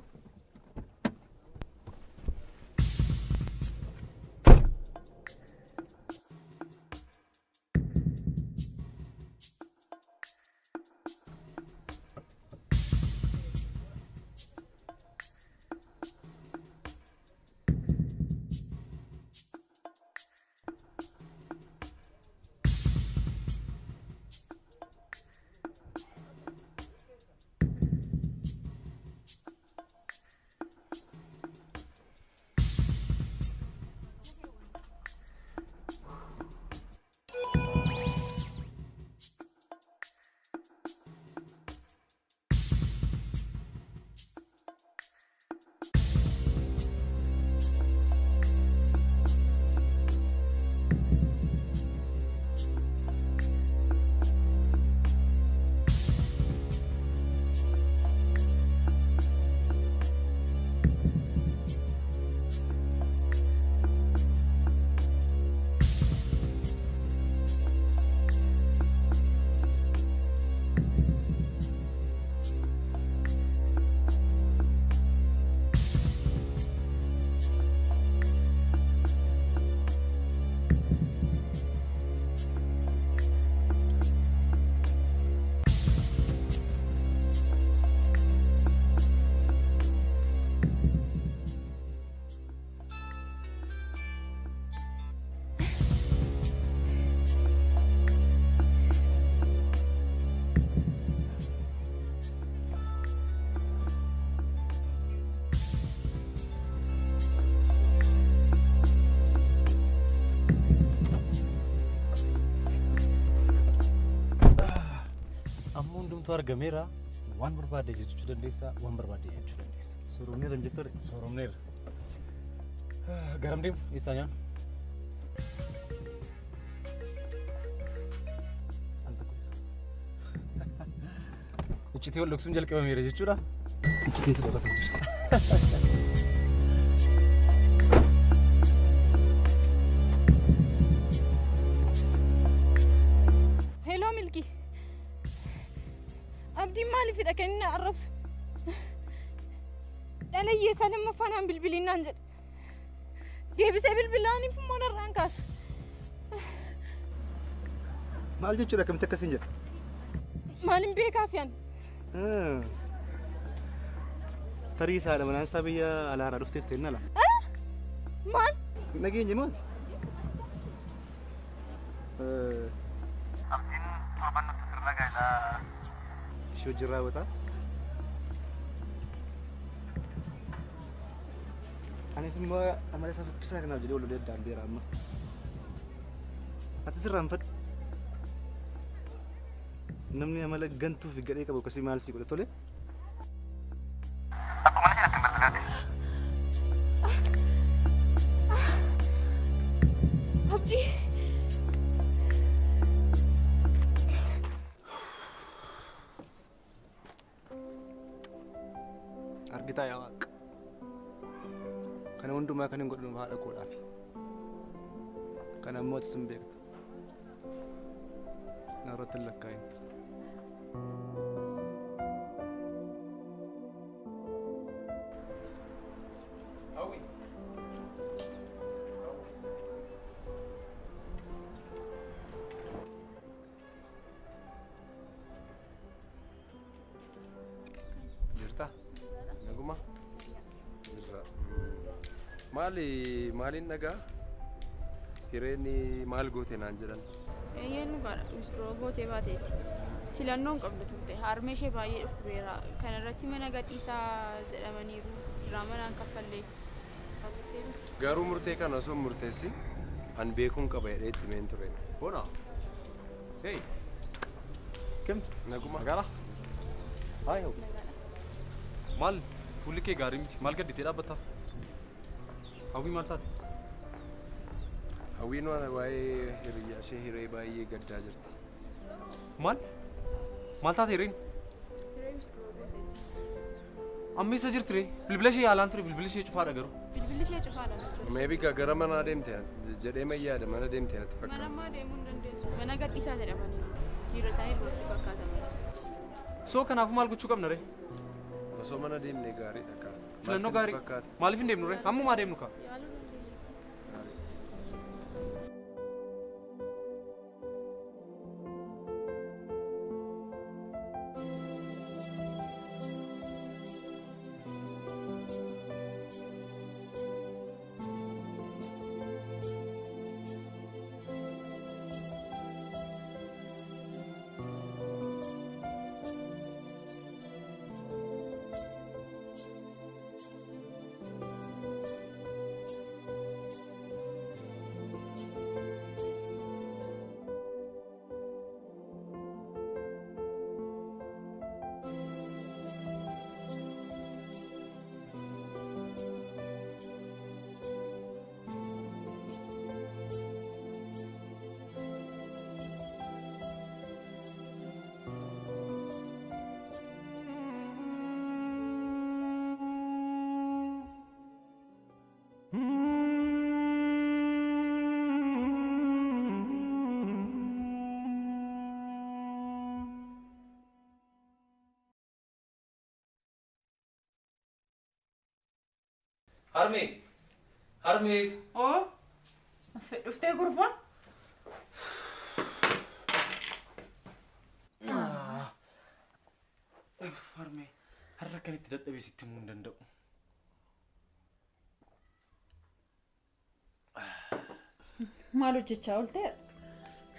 hundumtuu argameera. Waan barbaade jechuu dandeessa, waan barbaade jechuu dandeessa. Sooromneera hin jettore? Sooromneera. Garam deemu eessaa nyaan? Iccitii wal dhoksuun jalqabameera jechuudha. Iccitiin si dhokatan jira. Hello Milki. Abdiin maaliifidha kan inni arrabsu? Dhalayyee isaa lammaffaan aan bilbilinnaan jedha. Deebisee bilbilaaniif immoo narraan kaasu. Maal jechuudha akkamitti akkasiin jedha? Maalin beekaaf yaan? Tarii isaadha manaan isaa biyya alaaraa dhufteef ta'e nala. Maal? Nageenya maati? Abdiin torban nuti sirna gaa'elaa. Ishee hojii raawwataa? Anis immoo amala isaa fokkisaa kanaaf jedhee ol addaan beera amma. Ati sirraan fadhu. Namni amala gantuu fi gadhee qabu akkasii maal sii godhe tole? Akkuma ni jedhatti bal'aate. Abdii. Argitaa yaa Waaqa. Kana hundumaa kan hin godhinu haadha koodhaafi. Kana immoo ati sin beekta. Na irratti hin lakkaa'in. Jirta? Naguma? Jirra. Maaliin nagaa? Hireenni maal goote naan jedhan? Eeyyeen dhugaadha. Misirroo gootee baateetti. Filannoon qabdu turte. Harmee ishee baay'ee dhukkubeera. Kana irratti mana gadhiisaa jedhamaniiru. Irraa manaan kaffallee. Garuu murtee kana osoo murteessi an beekuun qaba jedhee itti meen ture. Bona. Hey. Kim? Naguma. Nagaadha? Hayi hoo. Maal fuulli kee gaarii miti. Maal gadditee dhaabbatta? Hawwii maal taate? Hawwiin waa'ee hiriyyaa ishee hiree baay'ee gaddaa jirti. Maal? Maal taate hireen? Amma isa jirti ree? Bilbila ishee yaalaan ture bilbila ishee cufaadha garuu. Bilbilli ishee cufaadha. Meebii gara manaa deemte jedhee mayyaada mana deemte natti fakkaata. Mana ammaa deemuu hin dandeessu. Mana gadhiisaa jedhamanii jiratanii duratti fakkaatan. Soo kanaafuu maal gochuu qabna ree? Osoo mana deemne gaariidha kaa. Filannoo gaarii. Maaliif hin deemnu ree? Ammumaa deemnu kaa. Harmee. Oo. Dhuftee gurbaa? Harmee. Har'a akkamitti dadhabee sitti himuu hin danda'u. Maal hojjechaa ooltee?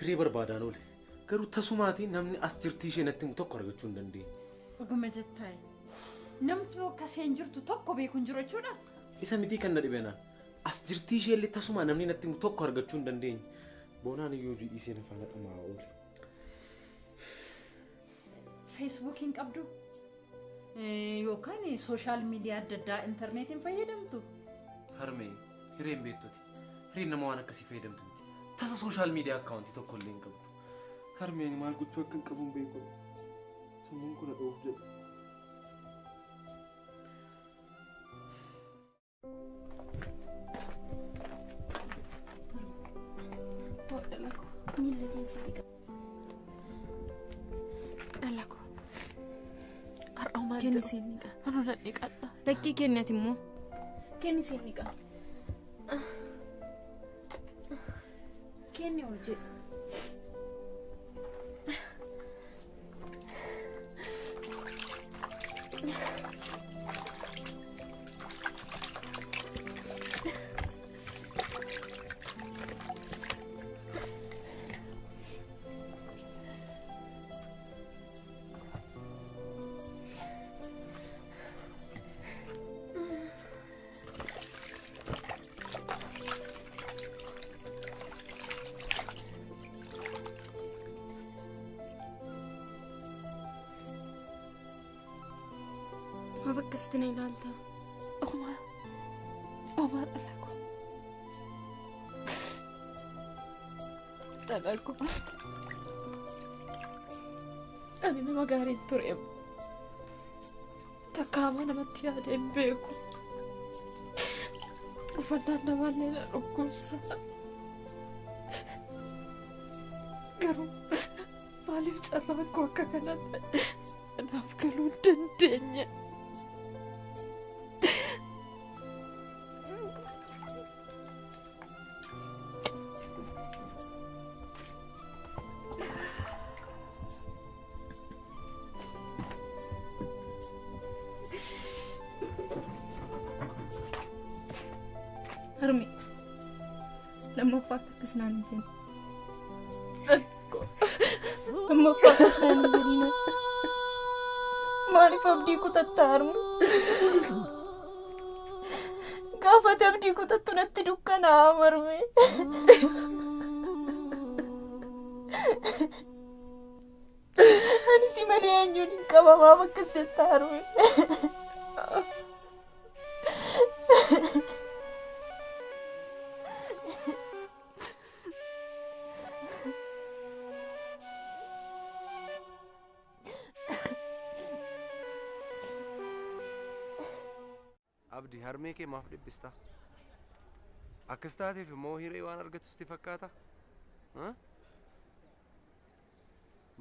Hiree barbaadaan oole. Garuu tasumaatiin namni as jirtii ishee natti himu tokko argachuu hin dandeenye. Dhuguma jettaayi. Namni akkaseen jirtu tokko beeku hin jiru jechuudha. Isa mitii kan na dhibeenaan. As jirtii ishee illee tasumaa namni natti himu tokko argachuu hin dandeenye. Boonaan iyyuu hojii dhiisee na faana dhumaa oole. feesbuukiin qabdu yookaan sooshaal miidiyaa adda addaa intarneetiin fayyadamtu. Harmee hireen beektuti. Hireen nama waan akkasii fayyadamtu miti. Tasa sooshaal miidiyaa akkaawuntii tokko illee hin qabdu. Harmeen maal gochuu akka hin qabuun beeku. Sammuun kun dhoof jedhu. Miila deemsi dhiqa. Dhalako. Har'aa maal Kenni siin dhiqa. Anuu dhiqadha. Lakkii kennati immoo. Kenni siin dhiqa. Kenni ol jedhu. ما بكستني لالتا أخوة أبار لكو تلاكو أنا ما قاري تريم تكاما نمتي عليهم بيكو وفنانا مالينا ركوسا قرو مالي بتعرفك وكاكنا أنا أفكالو دندنيا Armi, lama pakai kesenangan. Lama pakai kesenangan ini. Mari abdi ku tatarmu. Gafat abdi ku tatunat tidukkan amar me. Ani si mali anjuni kaba mama kesetarmu. Abdi harmee kee maaf dhibbista? Akkas taateef immoo hiree waan argatu sitti fakkaata?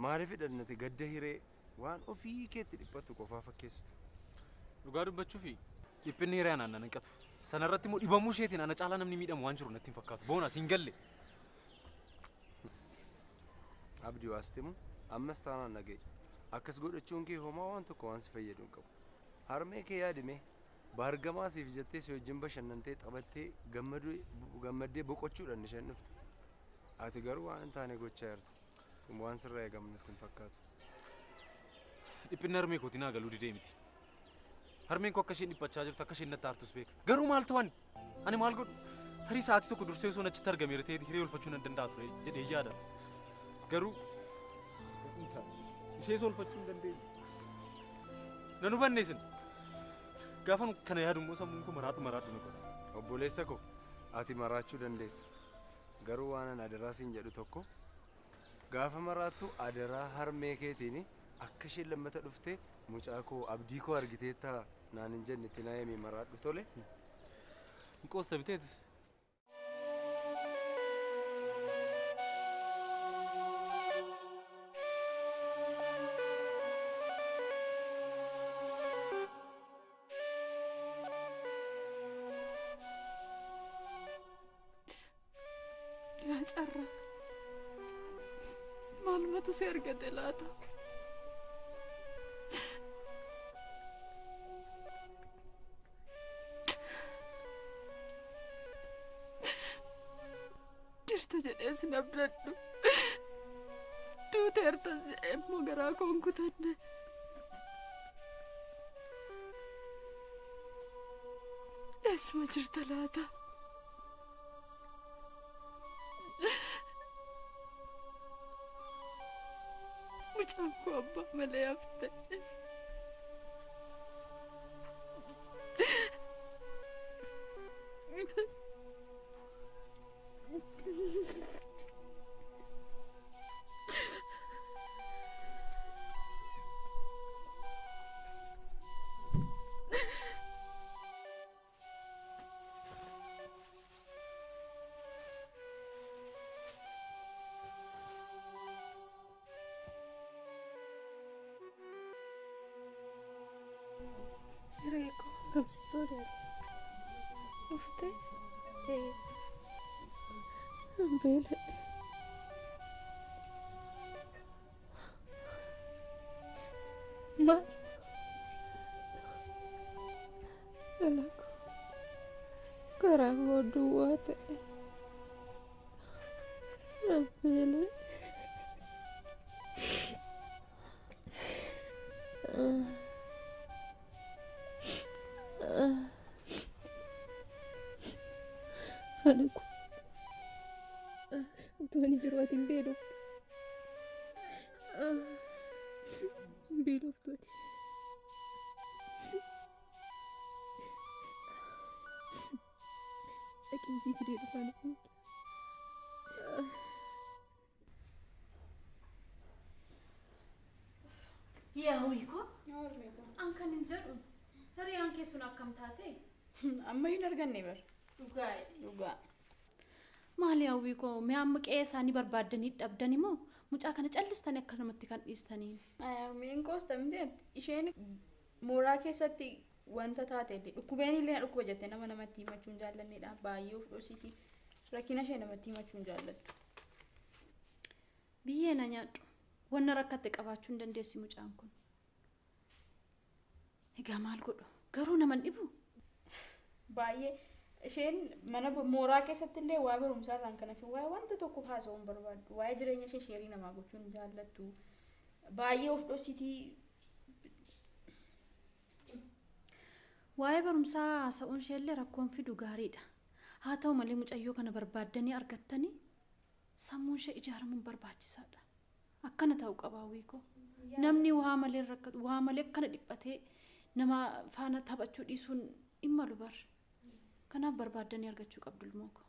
Maaliif hidhannate gadda hiree waan ofii keetti dhiphatu qofaa fakkeessitu? Dhugaa dubbachuufi dhiphinni hiree anaan nan hanqatu. Sana irratti immoo dhibamuu isheetiin ana caalaa namni miidhamu waan jiru natti hin fakkaatu. Boonas hin galle. Abdi waastimu ammas taanaan nagee. Akkas godhachuun kee homaa waan tokko waan si fayyadu hin qabu. Harmee kee yaadime. Baargamaa siif jettee si wajjin bashannantee taphattee gammaddee boqochuudhaan isheen dhufte. Ati garuu waan hin taane gochaa jirtu. Waan sirraa eegamu natti hin fakkaatu. Dhiphinni harmee kootii naa galuu didee miti. Harmeen koo akka isheen dhiphachaa jirtu akka isheen natti aartus beeka. Garuu maal ta'an? Ani maal godhu? Tarii sa'aatii tokko dursee osoo achitti argameera ta'ee hiree oolfachuu nan danda'a ture jedhee yaada. Garuu ishee oolfachuu hin dandeenye. Nan hubanne isin. Gaafan kana yaadummoo sammuun koo maraadhu ni godha. Obboleessa koo ati maraachuu dandeessa. Garuu waan an adaraa siin jedhu tokko gaafa maraattu adaraa harmee keetiin akka isheen lammata dhuftee mucaa koo abdii koo argiteetta naan hin jenne itti naayemee maraadhu tole. Hin qoosta biteetis. Carra maalumatu si argate laata? Jirta jedhee sin abdadhu duuteertas jedhee immoo garaa koon kutanne. Eessuma jirta laata? Aku abbaa malee hafte. Rico, I'm sorry. Ufte, Bele. Ma. Alaku. Karango duwate. Bele. Anakku, Tuhan jeruatin bedof, bedof Tuhan. Akin sih gede depan aku. Yaa wiiko? An kan hin jedhu. Hiriyaan kee sun akkam taate? Ammayyuu hin arganne bar. Dhugaa. Maali hawwii koo mee amma qe'ee isaanii barbaaddanii dhabdani moo mucaa kana callistanii akkanumatti kan dhiistanii? Meen koosta miteetti isheen mooraa keessatti wanta taate dhukkubeen illee dhukkuba jettee namatti himachuun jaallannedha. Baay'ee of dhoositi. Rakkina ishee namatti himachuun jaalladhu. Biyyee na nyaadhu. Wanna rakkatte qabaachuu hin dandeessi mucaan kun. Egaa maal godhu? Garuu naman dhibu? Baay'ee isheen mana mooraa keessatti illee waa barumsaa irraan kana fi waa wanta tokko haasa'uu hin barbaaddu. Waa'ee jireenya ishee sheerii namaa gochuun jaallattu. Baay'ee of dhoositii. Waa'ee barumsaa haasa'uun ishee illee rakkoon fidu gaariidha. Haa ta'u malee mucayyoo kana barbaaddanii argattanii sammuun ishee ijaaramuun barbaachisaadha. Akkana ta'uu qaba wiiko. Namni waa malee rakkatu waa malee akkana dhiphatee nama faana taphachuu dhiisuun dhimma lubar. Kanaaf barbaaddanii argachuu qabdu ilmoo koo.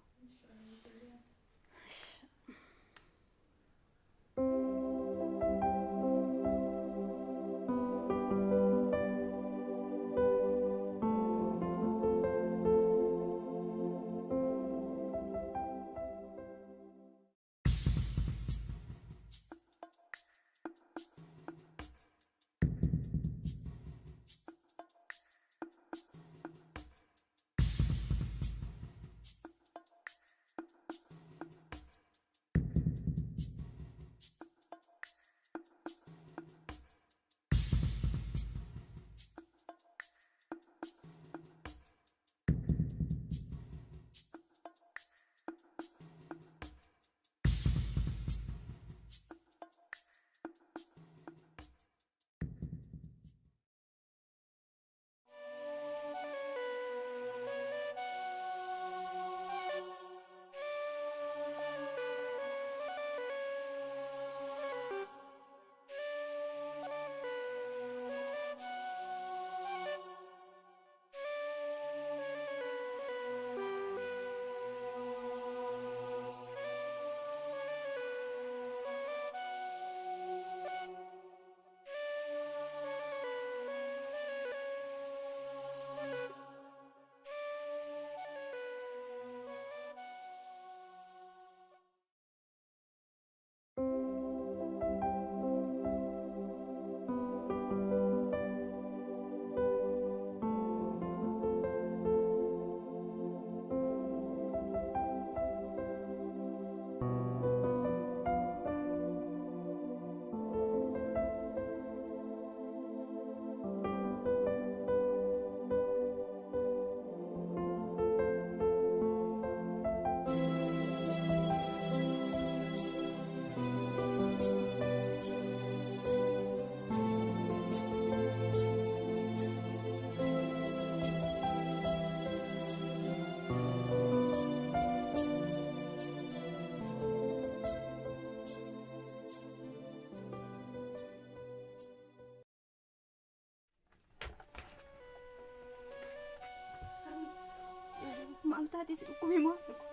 taatis dhukkubee maal dhugu?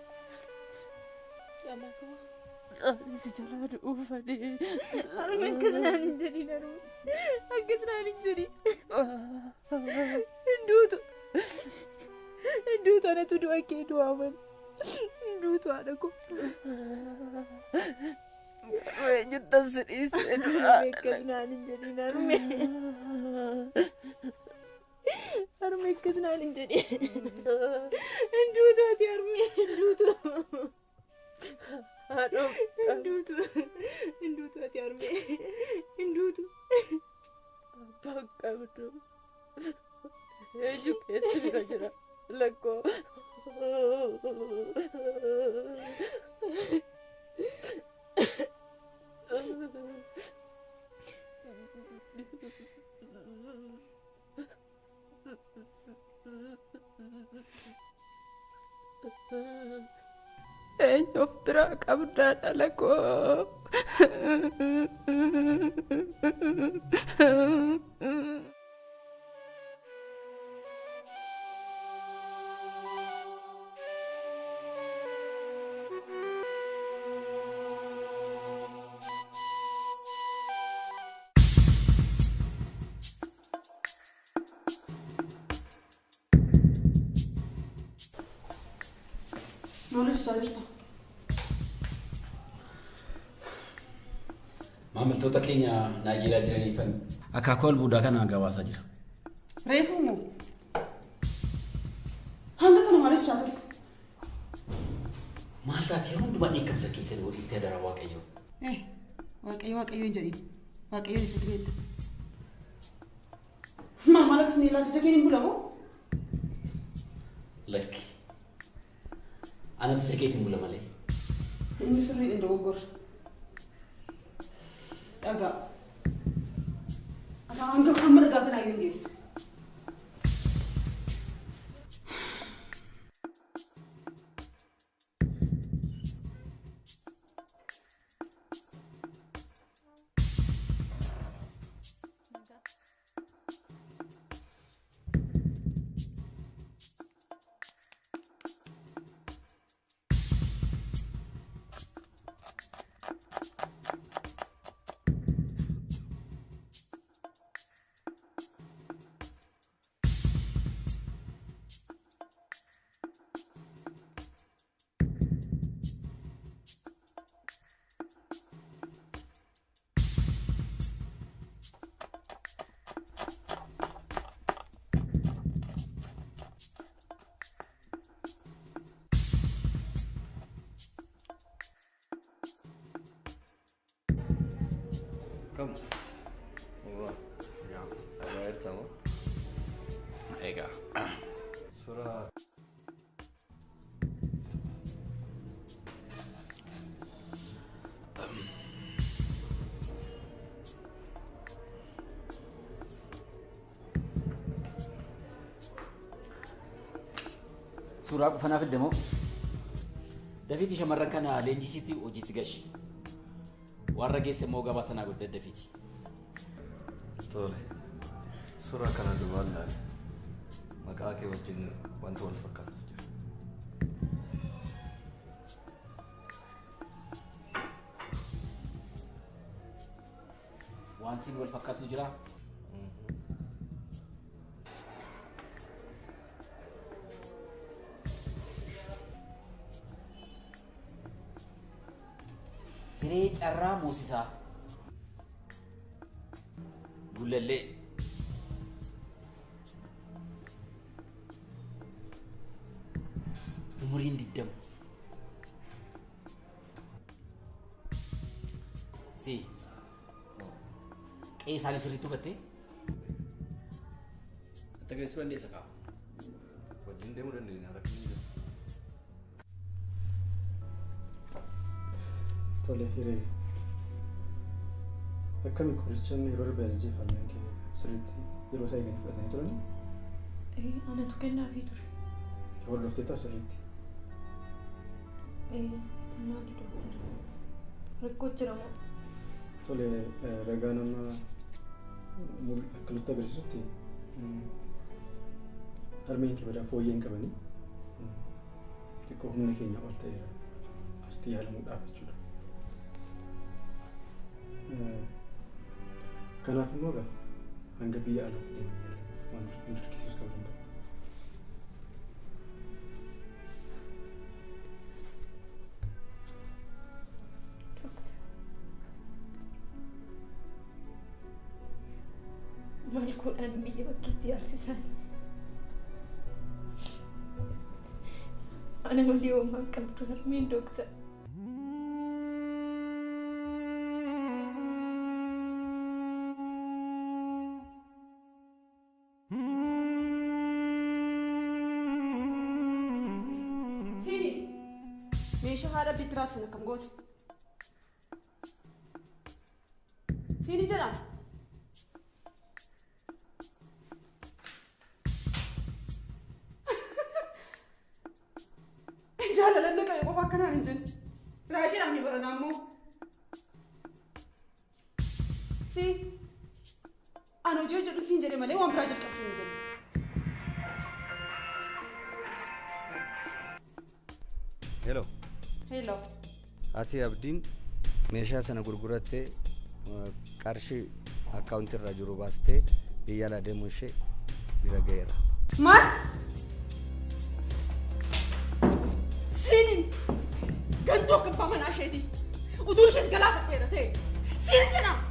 Jalakoo. Raafisi jalaa dhuufadhee. Harmi akkasnaan hin jedhin harmi. Akkasnaan hin jedhin. Hinduutu. Hinduutu anatu du'a kee du'aa malee. Hinduutu haadha koo. Juttan sirriisee du'aa. Akkasnaan hin jedhin harmi. Harmi akkasnaan hin jedhin. Hinduutu ati harmi hinduutu. Hinduutu ati harmi hinduutu. Abbaan qabdu. Eenyu keessa bira jira lakkoo. Eenyu of biraa qabdaadha lakkoo. Maamiltoota keenya Naayijeeriyaa jiraniifan akaakuu albuudaa kana gabaasaa jira. Reefuu moo? Hanga kana maaliif shaatu? Maal taatee hundumaa dheekkamsa kee fedhe waliistee adaraa Waaqayyoo. Waaqayyo hin jedhin. Waaqayyoon isa dibeetta. Maal akkasii ilaalcha jakeen hin bulamoo? Lakki. Anatu jakeetiin bula malee. Inni sirriidha dogoggora. Dhagaa. Hanga hamma dhagaa kanaa hin geessu. Come. Wow. Yeah. Ayer tamo. Ega. Surah. Suuraa qofanaaf demoo. Dafiiti shamarran kana leenjisiitti hojiitti gashi. Warra geesse immoo gabaa sanaa godhe dafiiti. Tole. Suuraa kana duwwaan laale. Maqaa kee wajjin wanta wal fakkaatu jira. Waan siin wal fakkaatu jira. Hiree carraa moosisaa. Gullallee. Umuriin 20. Si. Qe'ee isaanii sirriitti uffattee? Itti agarsiisuu dandeessa kaa? Wajjin deemuu dandeenya rakkinni jira. Tole hiree. Akkami qorichaan yeroo darbe ajajee falmeen keenya sirriitti yeroo isaa eeganii fudhatanii turanii? Anatu kennaafii ture. Hordoftee ta'a sirriitti. Maali doktara? Rakkoo jira moo? Tole ragaa nama akka nutti agarsiisutti harmeen kee badaa fooyyeen qabanii xiqqoo humna keenya ol ta'e asitti yaalamuudhaaf jechuudha. Kanaaf immoo egaa hanga biyya alaatti deemnee yaalamuuf waan dirqisiisus ta'uu danda'a. Maal godhan biyya bakkeetti yaalsisan? Ana malee homaa qabdu harmeen dooktar. Sini meeshaa haadha bitiraas sana kam gootu? Sini jedhama. Jaalalli qabu qofa akkanaan hin jennu. Raajii namni baranaa immoo. Si ani hojii jedhu siin jedhe malee waan biraa jalqabsiin hin jennu. Hello. Hello. Ati Abdiin meeshaa sana gurgurattee qarshii akkaawuntii irraa jiru baastee biyya alaa deemuu ishee bira ga'eera. Maal? Sinin gantuu akka abbaa manaa isheeti. Utuu isheen galaafadheera ta'e. Sinin jedhama.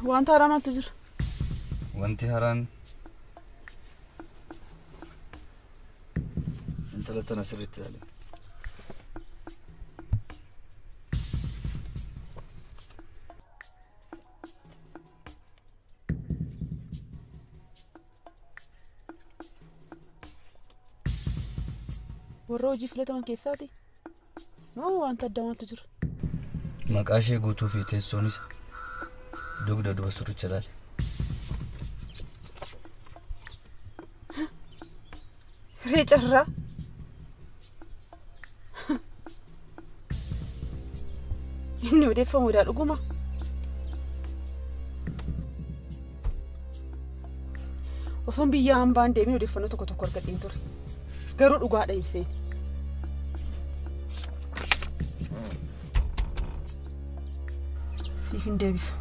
Wanta haaraan maaltu jira? Wanti haaraan intala tana sirriitti ilaali. Warra hojii filataman keessaati? Moo wanta addaa maaltu jira? Maqaa ishee guutuu fi teessoonis dugda duba suricha ilaali. Reecarraa? Inni odeeffamuudhaa dhuguma? Osoon biyya hambaan deemin odeeffannoo tokko tokko argadheen ture. Garuu dhugaadha hin seene. Siif hin deebisa.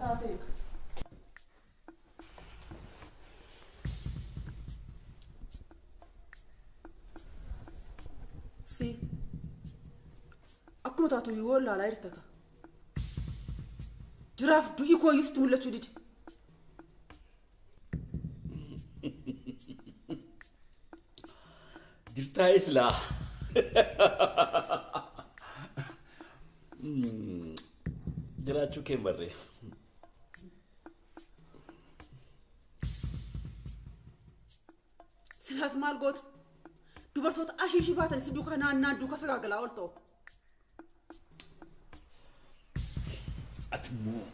ساعتين سي أكو تاتو يقول لا يرتكا جراف دو يكو يستو ولا تودي جرتا إسلا جراتشو كم بري سلاس مال قوت dubartoota ashiishii baatan si duuka naannaa duuka sagaagalaa ooltoo. Ati immoo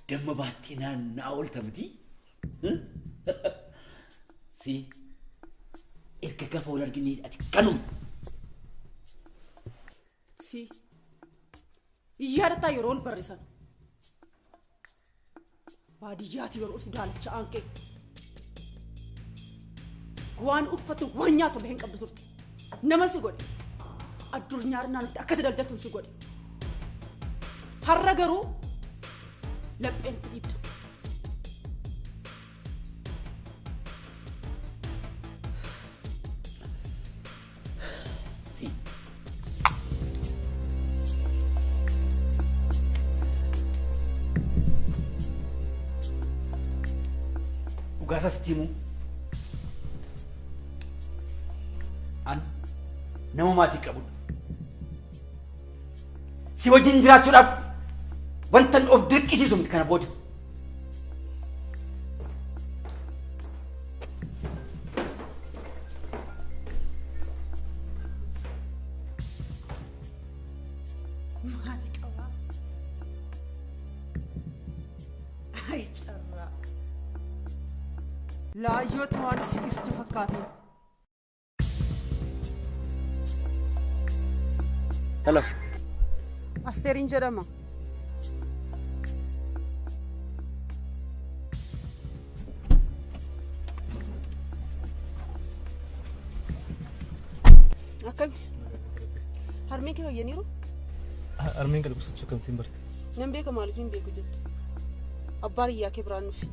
damma baattee naannaa oolta miti? Si erga gafa wal argine ati kanuma. Si yaadataa yeroo ol barrisan baadiyyaati yeroo dhufu daalacha aanqee. waan uffatu waan nyaatu illee hin qabdu turte nama si godhe addunyaarra naannootti akka daldaltu si godhe har'a garuu lapheen itti dhiibda. Dhugaasa sitti himu nama maatii qabudha. Si wajjin jiraachuudhaaf wanta of dirqisiisu miti kana booda. Maatii qabaa. Ay carraa. Laayyoota waan si ibsitu fakkaatan. Hello. Asteeriin jedhama. Akkami? Harmee kee fayyaniiru? Harmeen gadi qusachuu kamtiin barte? Nan beeka maaliif hin beeku jettu? Abbaan hiriyaa kee biraan nufi.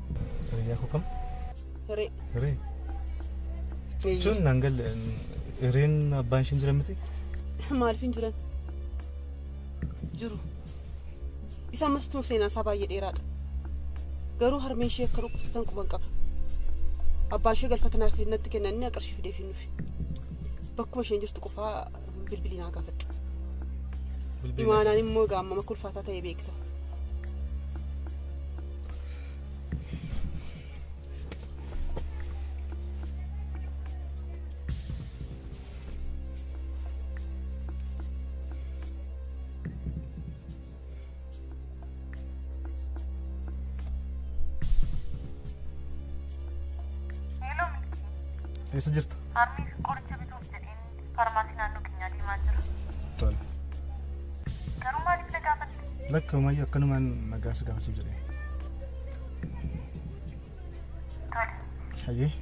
Hiriyaa koo kam? Hiree. Hiree? Jechuun naan galle hireen abbaan isheen jiran miti? Maaliif hin jiran? Jiru. Isa ammas tuuf seenaa isaa baay'ee dheeraadha. Garuu harmeen ishee akka dhukkubsatan quban qaba. Abbaan ishee galfatanaaf natti kennanii qarshii fidee fi nufi. Bakkuma isheen jirtu qofaa bilbilii naa gaafadhu. Imaanaan immoo gaammama kulfaataa ta'ee beekta. Eessa jirta? Harmiif qoricha bituuf jedheen farmaasii naannoo keenyaa deemaa jira. Tole. Garuu maaliif na gaafatte? Lakka umayyuu akkanumaan nagaa si gaafachuuf jedhee. Tole. Hayyee.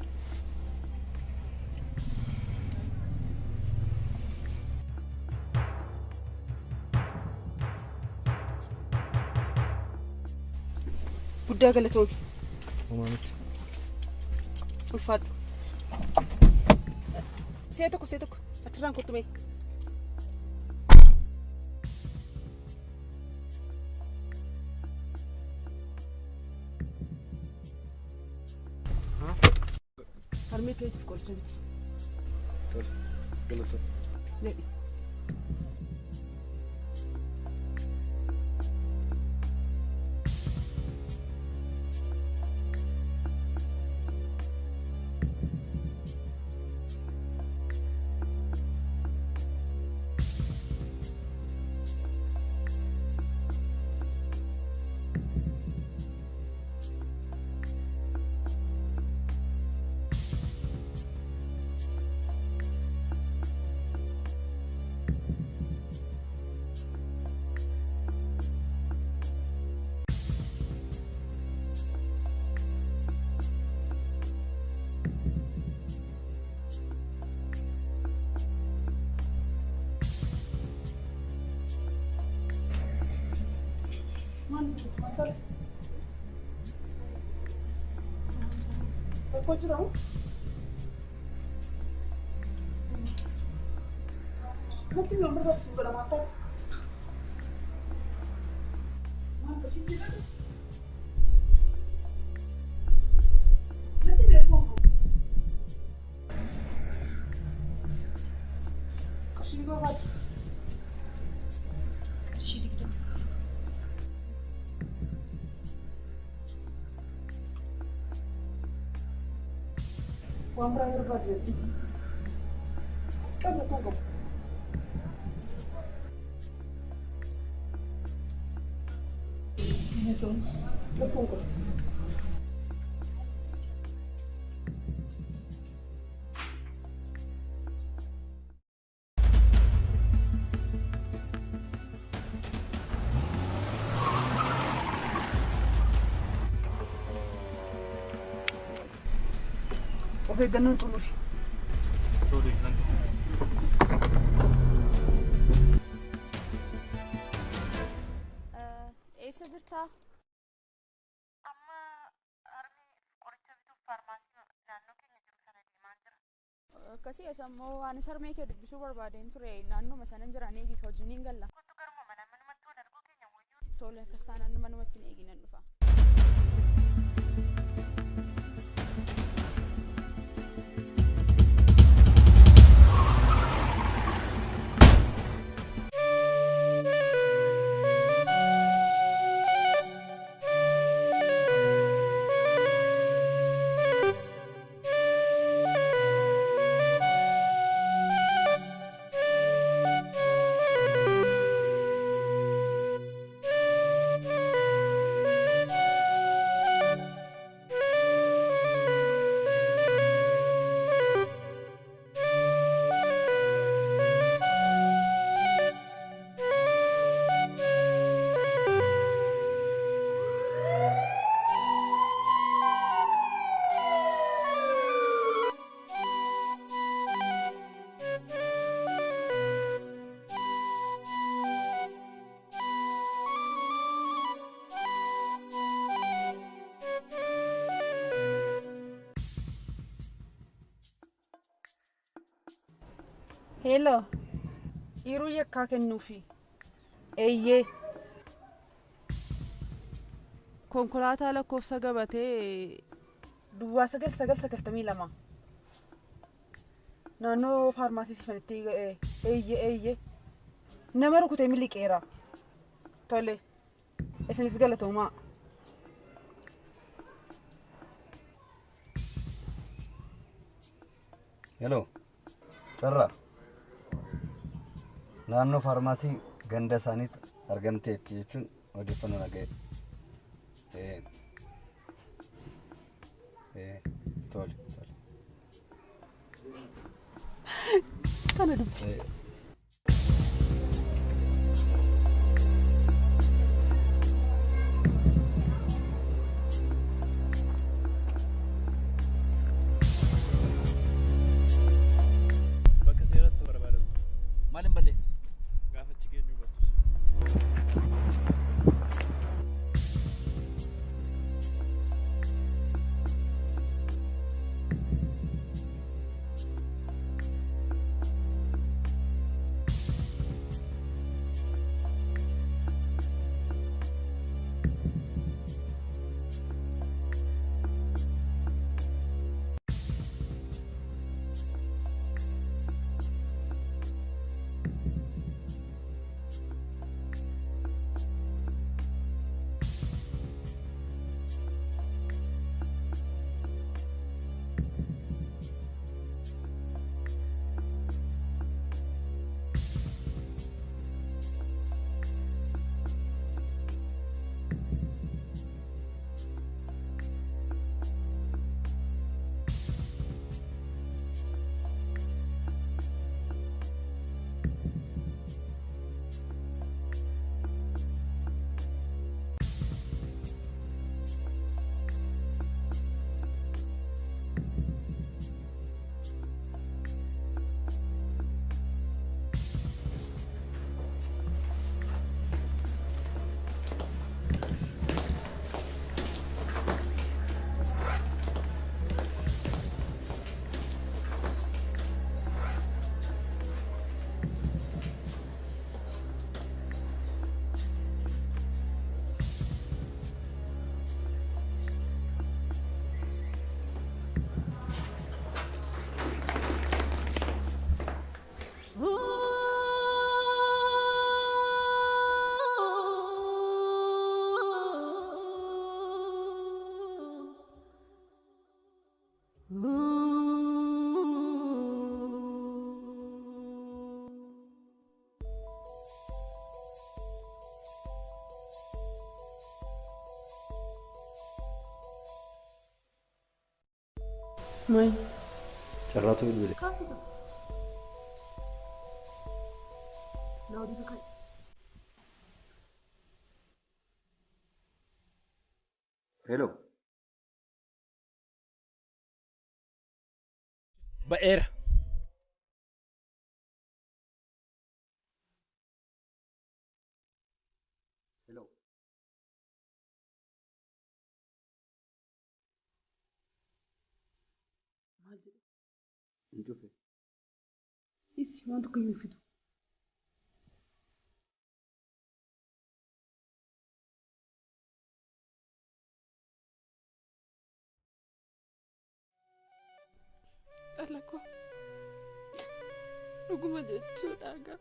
Guddaa galatoon. Uumaa miti. Ulfaadhu. See tokko achirraan kottume. Harmee keetiif qoricha biti. Tole. Galatoon. Needhi. Pode tirar um? Não tem nome para você para matar. Não precisa. Não tem como. Xingo vai. Xingo. Uang terakhir budget. Coba tunggu. Ini tuh. Tunggu. Oke, ganun tuloy. Tuloy lang. Eessa jirtaa? Amma harmi qoricha bituuf faarmaasii naannoo keenya jiru sana deemaa jira. Akkasii ammoo waan sarmee kee dubbisuu barbaadeen ture naannooma sanan jiraan eegi hojiin hin galla. Kottu garuma manumatti wal arguu keenya wayyuu. Tole akkas taanaan manumatti hin eeginan dhufa. Hello. Yeroo yakkaa kennuufi. Eeyyee. Konkolaataa lakkoofsa gabatee duwwaa 9,992. Naannoo faarmaasii sifanitti eeyyee. Nama rukutee miliqeera. Tole. Isinis galatoomaa. Hello. Carraa. Naannoo faarmaasii ganda isaaniitti argamteetti jechuun odeeffannoo dhaga'e. Tole. Kana dubbi. Bakka seeratti barbaadamtu. Maaliin balleessi? Gaafa achi geenyu hubattus. Maal? Carraatu bilbile. Kaasuudha. Laawudii kaka'e. Hello. Ba'eera. Hello. Maal jedhe? Hin cufe. Isi waan tokko iyyuu hin fidu. Dhala koo dhuguma jechuudha gaa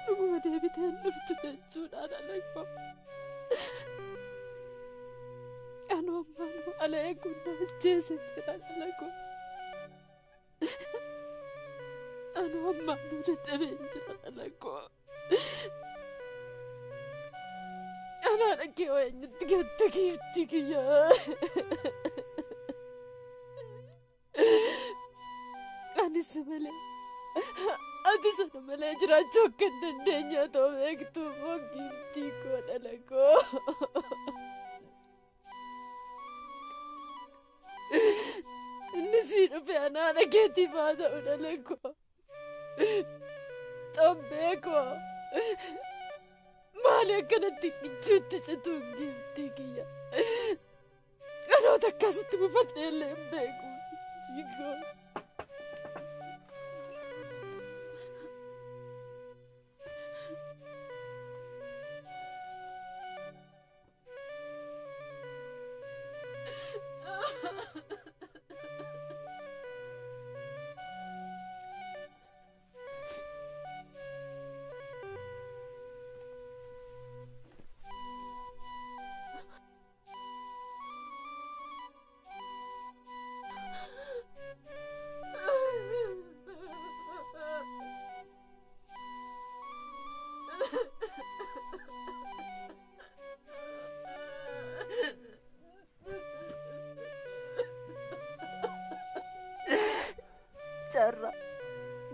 dhuguma deebiteen dhuftu jechuudha dhala koo anoo ammaanuu ala eeguun na ajjeese jira dhala koo anoo ammaanuu dadhabeen jira dhala koo anaa dhagee eenyutti gatta giifti kiyyaa anis malee ati sana malee jiraachuu akka hin dandeenye otoo beektuu immoo giiftii koo dhala koo inni sii dhufe anaa dhageetiif haa ta'u dhala koo xobbee koo maali akkanatti ijjuutti cituun giiftii kiyya dhaloota akkasitti mufadhee illee hin beeku jiikoo Carra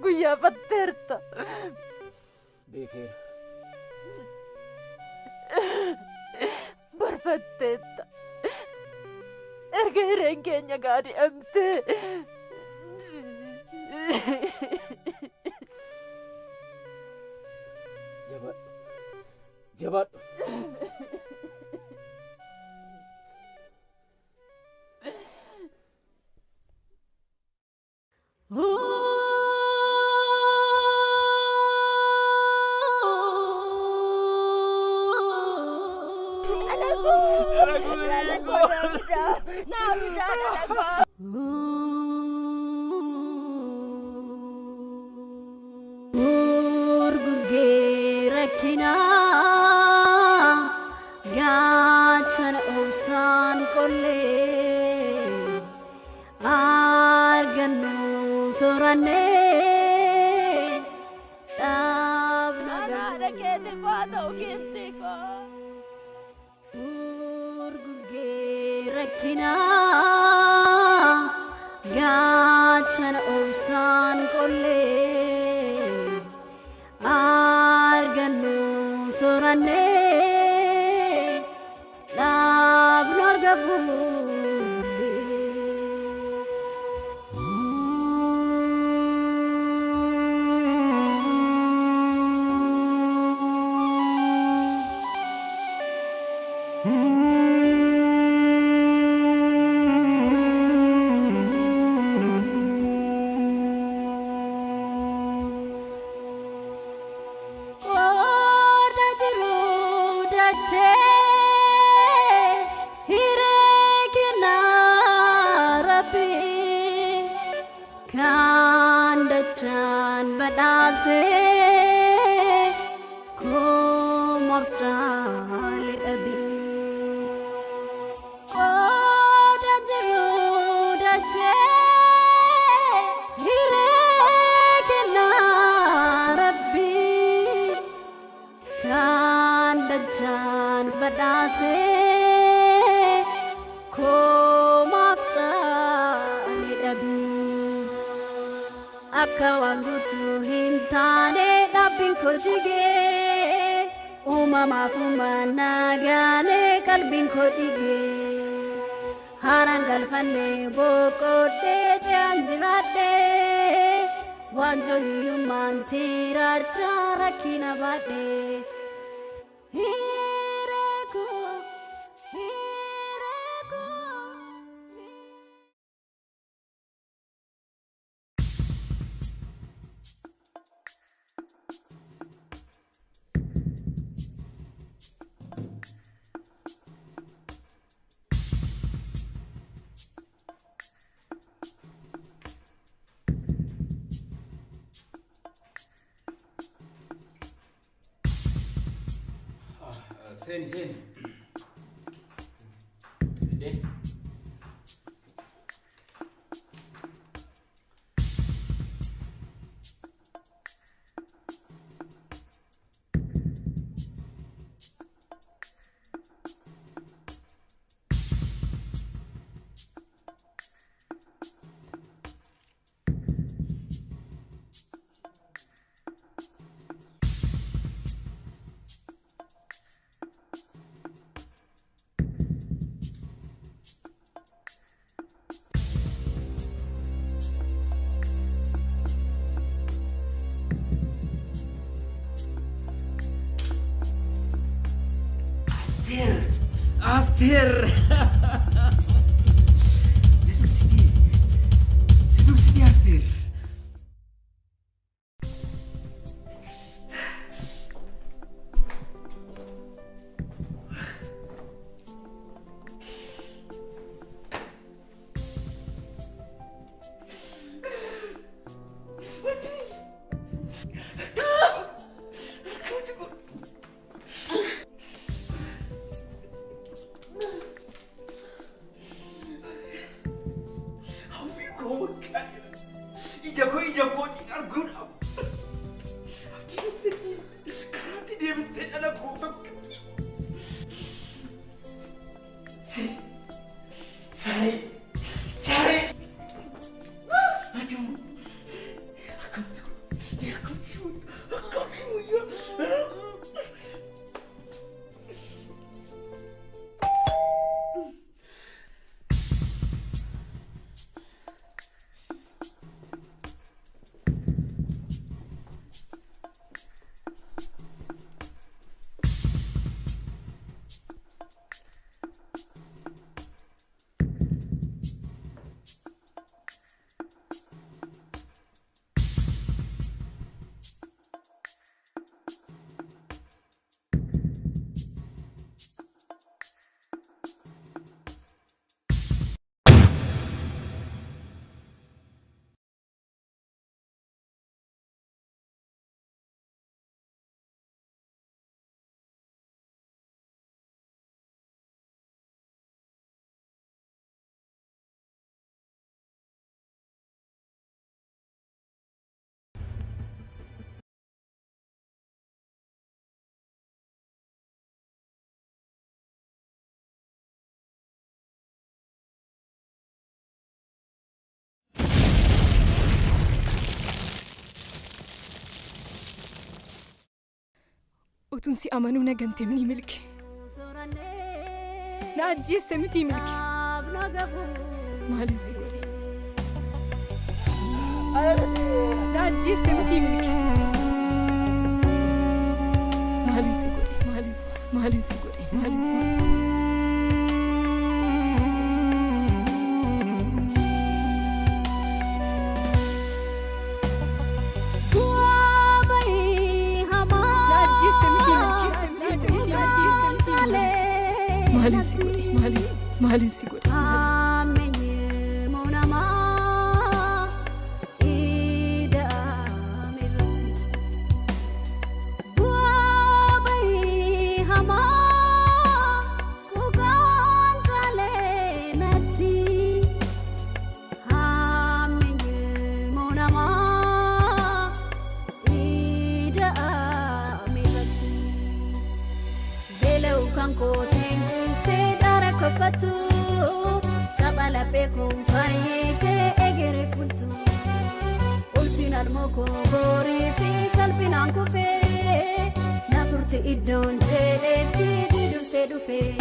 guyyaa fatteerta beekeera barfatteetta erga hireen keenya gaadhi'amtee jabaadhu Gaachana obsaan qollee argannu soorannee dhaabna keetiin waa ta'u giiftii koo gurgurgee rakkinaa gaachana obsaan qollee argannu soorannee dhaabna argamu. Chan badase komaf chali abi koda jero dache hirekna rabbi kan dachan badase komaf akka waan guutuu hin taane dhaabbiin koo jigee uumamaaf uumannaa gaalee qalbiin koo dhigee haaraan galfannee boqodhee ce'aan jiraadhee waan jooyyummaan tirachaa rakkina baadhee. Seni. Fide. Aster. Nedursti Aster. Ija ko din argun ab. Abdi neftis. Karate devste ala ko bakti. Sai. Aduh. Akam tu. Ya. Otun si amanuu nagante ni milki. Na ajjeeste miti milki. Maaliif si godhe? Na ajjeeste miti milki. Maaliif si godhe? Maaliif si godhe? Maaliif si godhe? Maaliif si godhe? koo borii fi salphinaan kufee na furti iddoon jedheetti dursee dhufee.